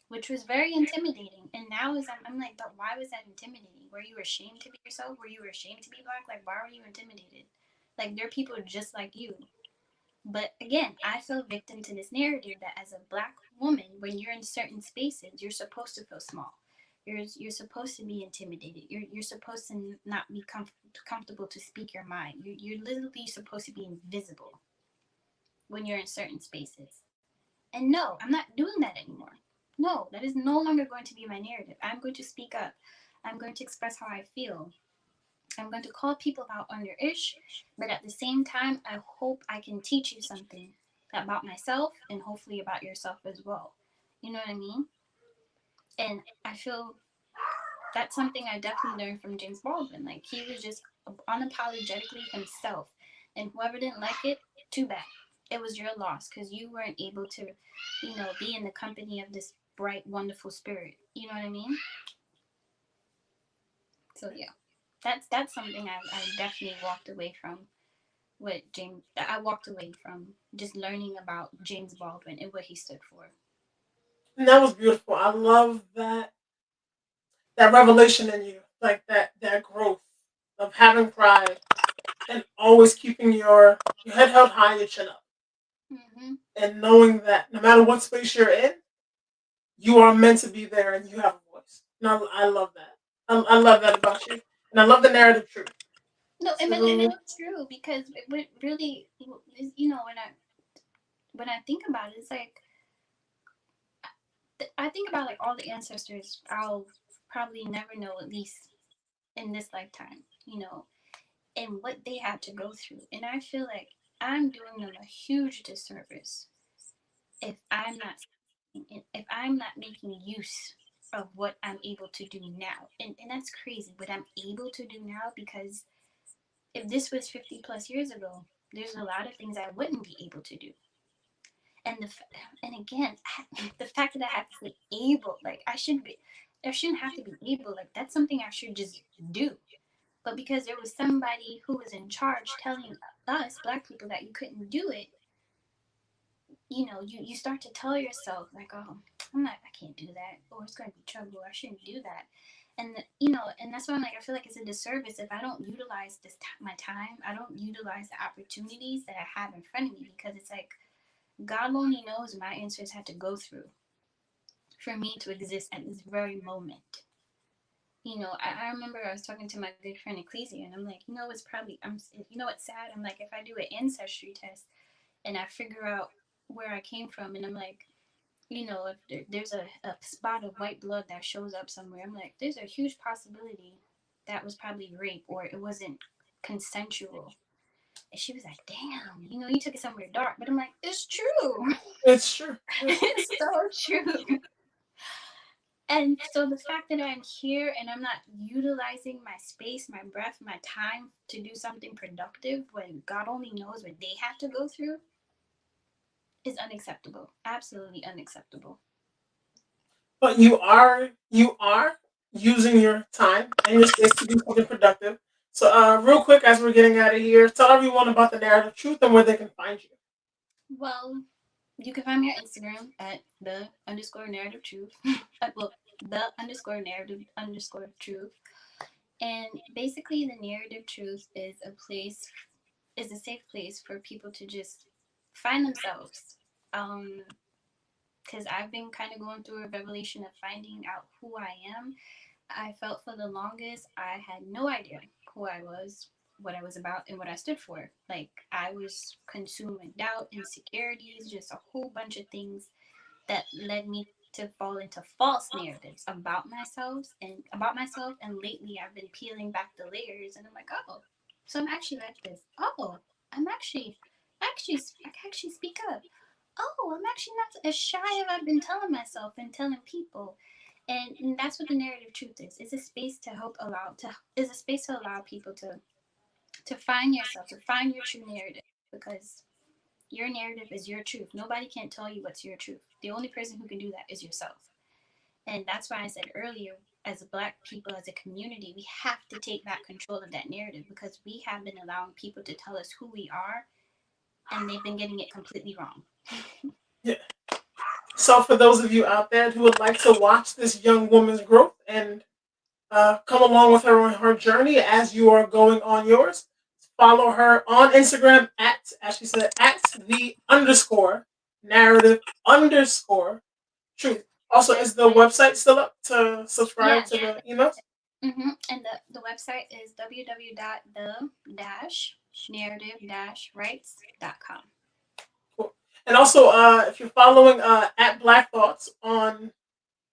which was very intimidating. And now as I'm like, but why was that intimidating? Were you ashamed to be yourself? Were you ashamed to be black? Like, why were you intimidated? Like, there are people just like you. But again, I fell victim to this narrative that as a black woman, when you're in certain spaces, you're supposed to feel small. You're supposed to be intimidated. You're supposed to not be comfortable to speak your mind. You're literally supposed to be invisible when you're in certain spaces. And no, I'm not doing that anymore. No, that is no longer going to be my narrative. I'm going to speak up. I'm going to express how I feel. I'm going to call people out on their ish, but at the same time, I hope I can teach you something about myself and hopefully about yourself as well. You know what I mean? And I feel that's something I definitely learned from James Baldwin. Like, he was just unapologetically himself. And whoever didn't like it, too bad. It was your loss because you weren't able to, be in the company of this bright, wonderful spirit. You know what I mean? So yeah, that's something I definitely walked away from. What James, I walked away from just learning about James Baldwin and what he stood for. And that was beautiful. I love that revelation in you, like that growth of having pride and always keeping your head held high, your chin up, Mm-hmm. and knowing that no matter what space you're in, you are meant to be there and you have a voice. And I love that. I love that about you, and I love the narrative truth. No, I mean, So it's true because it really, when I think about it, it's like I think about like all the ancestors I'll probably never know, at least in this lifetime, and what they had to go through. And I feel like I'm doing them a huge disservice if I'm not making use of what I'm able to do now. And that's crazy, what I'm able to do now, because if this was 50 plus years ago, there's a lot of things I wouldn't be able to do. And and again, the fact that I have to say able, like I shouldn't have to be able. Like that's something I should just do. But because there was somebody who was in charge telling us black people that you couldn't do it, you start to tell yourself like, oh, I can't do that, or it's going to be trouble. I shouldn't do that. And that's why I'm like, I feel like it's a disservice if I don't utilize my time. I don't utilize the opportunities that I have in front of me, because it's like God only knows my ancestors had to go through for me to exist at this very moment. I remember I was talking to my good friend Ecclesia, and I'm like, it's probably, what's sad? I'm like, if I do an ancestry test and I figure out where I came from, and I'm like, if there's a spot of white blood that shows up somewhere, I'm like, there's a huge possibility that was probably rape, or it wasn't consensual. And she was like, damn, you took it somewhere dark. But I'm like, it's true. It's true. Yeah. It's so true. And so the fact that I'm here and I'm not utilizing my space, my breath, my time to do something productive when God only knows what they have to go through is unacceptable. Absolutely unacceptable. But you are using your time and your space to do something productive. So, real quick, as we're getting out of here, tell everyone about the narrative truth and where they can find you. Well, you can find me on Instagram at the_narrative truth. Well, the_narrative_truth. And basically, the narrative truth is a safe place for people to just find themselves. Because I've been kind of going through a revelation of finding out who I am. I felt for the longest I had no idea who I was, what I was about, and what I stood for. Like, I was consumed with doubt, insecurities, just a whole bunch of things that led me to fall into false narratives about myself. And lately I've been peeling back the layers, and I'm like, oh, so I'm actually like this. Oh, I'm I can actually speak up. Oh, I'm actually not as shy as I've been telling myself and telling people. And that's what the narrative truth is. It's a space to is a space to allow people to find yourself, to find your true narrative, because your narrative is your truth. Nobody can tell you what's your truth. The only person who can do that is yourself. And that's why I said earlier, as Black people, as a community, we have to take back control of that narrative, because we have been allowing people to tell us who we are, and they've been getting it completely wrong. Yeah. So, for those of you out there who would like to watch this young woman's growth and come along with her on her journey as you are going on yours, follow her on Instagram at, as she said, at the_narrative_truth. Also, Yes. is the website still up to subscribe to the emails? And the website is www.the-narrative-rights.com. Cool. And also, if you're following at Black Thoughts on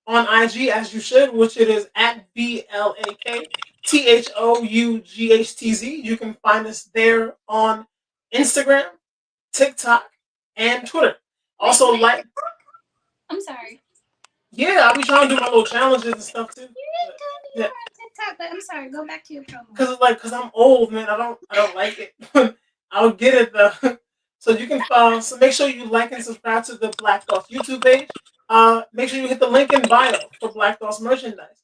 IG, as you should, which it is at BLAKTHOUGHTZ. You can find us there on Instagram, TikTok, and Twitter. Also, like, I'm sorry. yeah, I'll be trying to do my little challenges and stuff too. You ain't telling me you're on TikTok, but I'm sorry. Go back to your promo. Cause I'm old, man. I don't like it. I'll get it though. So you can so make sure you like and subscribe to the Black Thoughts YouTube page. Make sure you hit the link in bio for Black Thoughts merchandise.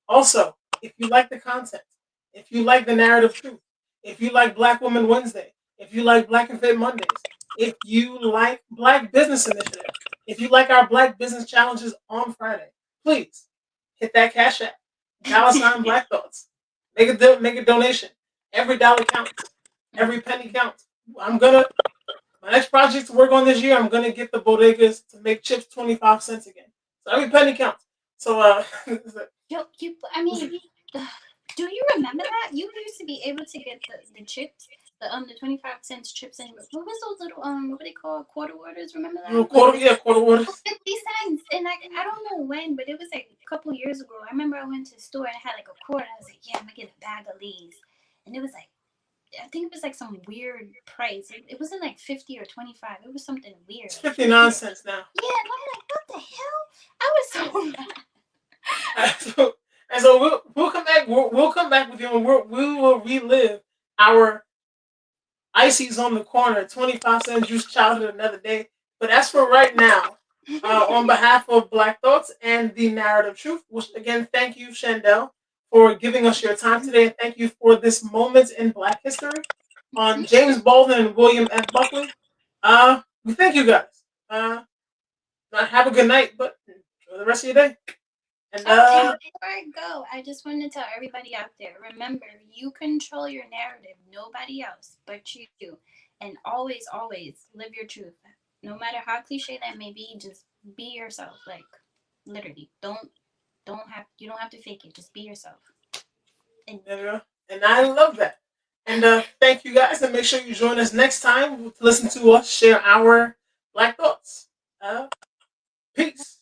Also, if you like the content, if you like the narrative truth, if you like Black Woman Wednesday, if you like Black and Fit Mondays, if you like Black Business Initiative, if you like our Black Business Challenges on Friday, please hit that Cash App, $ Black Thoughts. Make a donation. Every dollar counts. Every penny counts. My next project to work on this year, I'm gonna get the bodegas to make chips 25 cents again. So every penny counts. So I mean, do you remember that? You used to be able to get the chips, the 25 cents chips, and what was those little what were they called, quarter waters? Remember that? quarter waters. 50 cents, and like I don't know when, but it was like a couple years ago. I remember I went to the store and I had like a quarter. I was like, yeah, I'm gonna get a bag of Lay's, and it was like, I think it was like some weird price. It wasn't like 50 or 25. It was something weird. It's 59 cents now. Yeah, and I'm like, what the hell? I was so mad. And so we'll come back. We'll come back with you, and we will relive our Icy's on the corner 25 cent juice childhood another day. But as for right now, on behalf of Black Thoughts and the Narrative Truth, which again, thank you, Shandel, for giving us your time today, and thank you for this moment in Black history on James Baldwin and William F. Buckley. We thank you guys. Have a good night, but enjoy the rest of your day. And and before I go, I just want to tell everybody out there: remember, you control your narrative, nobody else but you. And always, always live your truth. No matter how cliche that may be, just be yourself. Like literally, you don't have to fake it. Just be yourself. And I love that. And thank you guys, and make sure you join us next time to listen to us share our Black thoughts. Peace.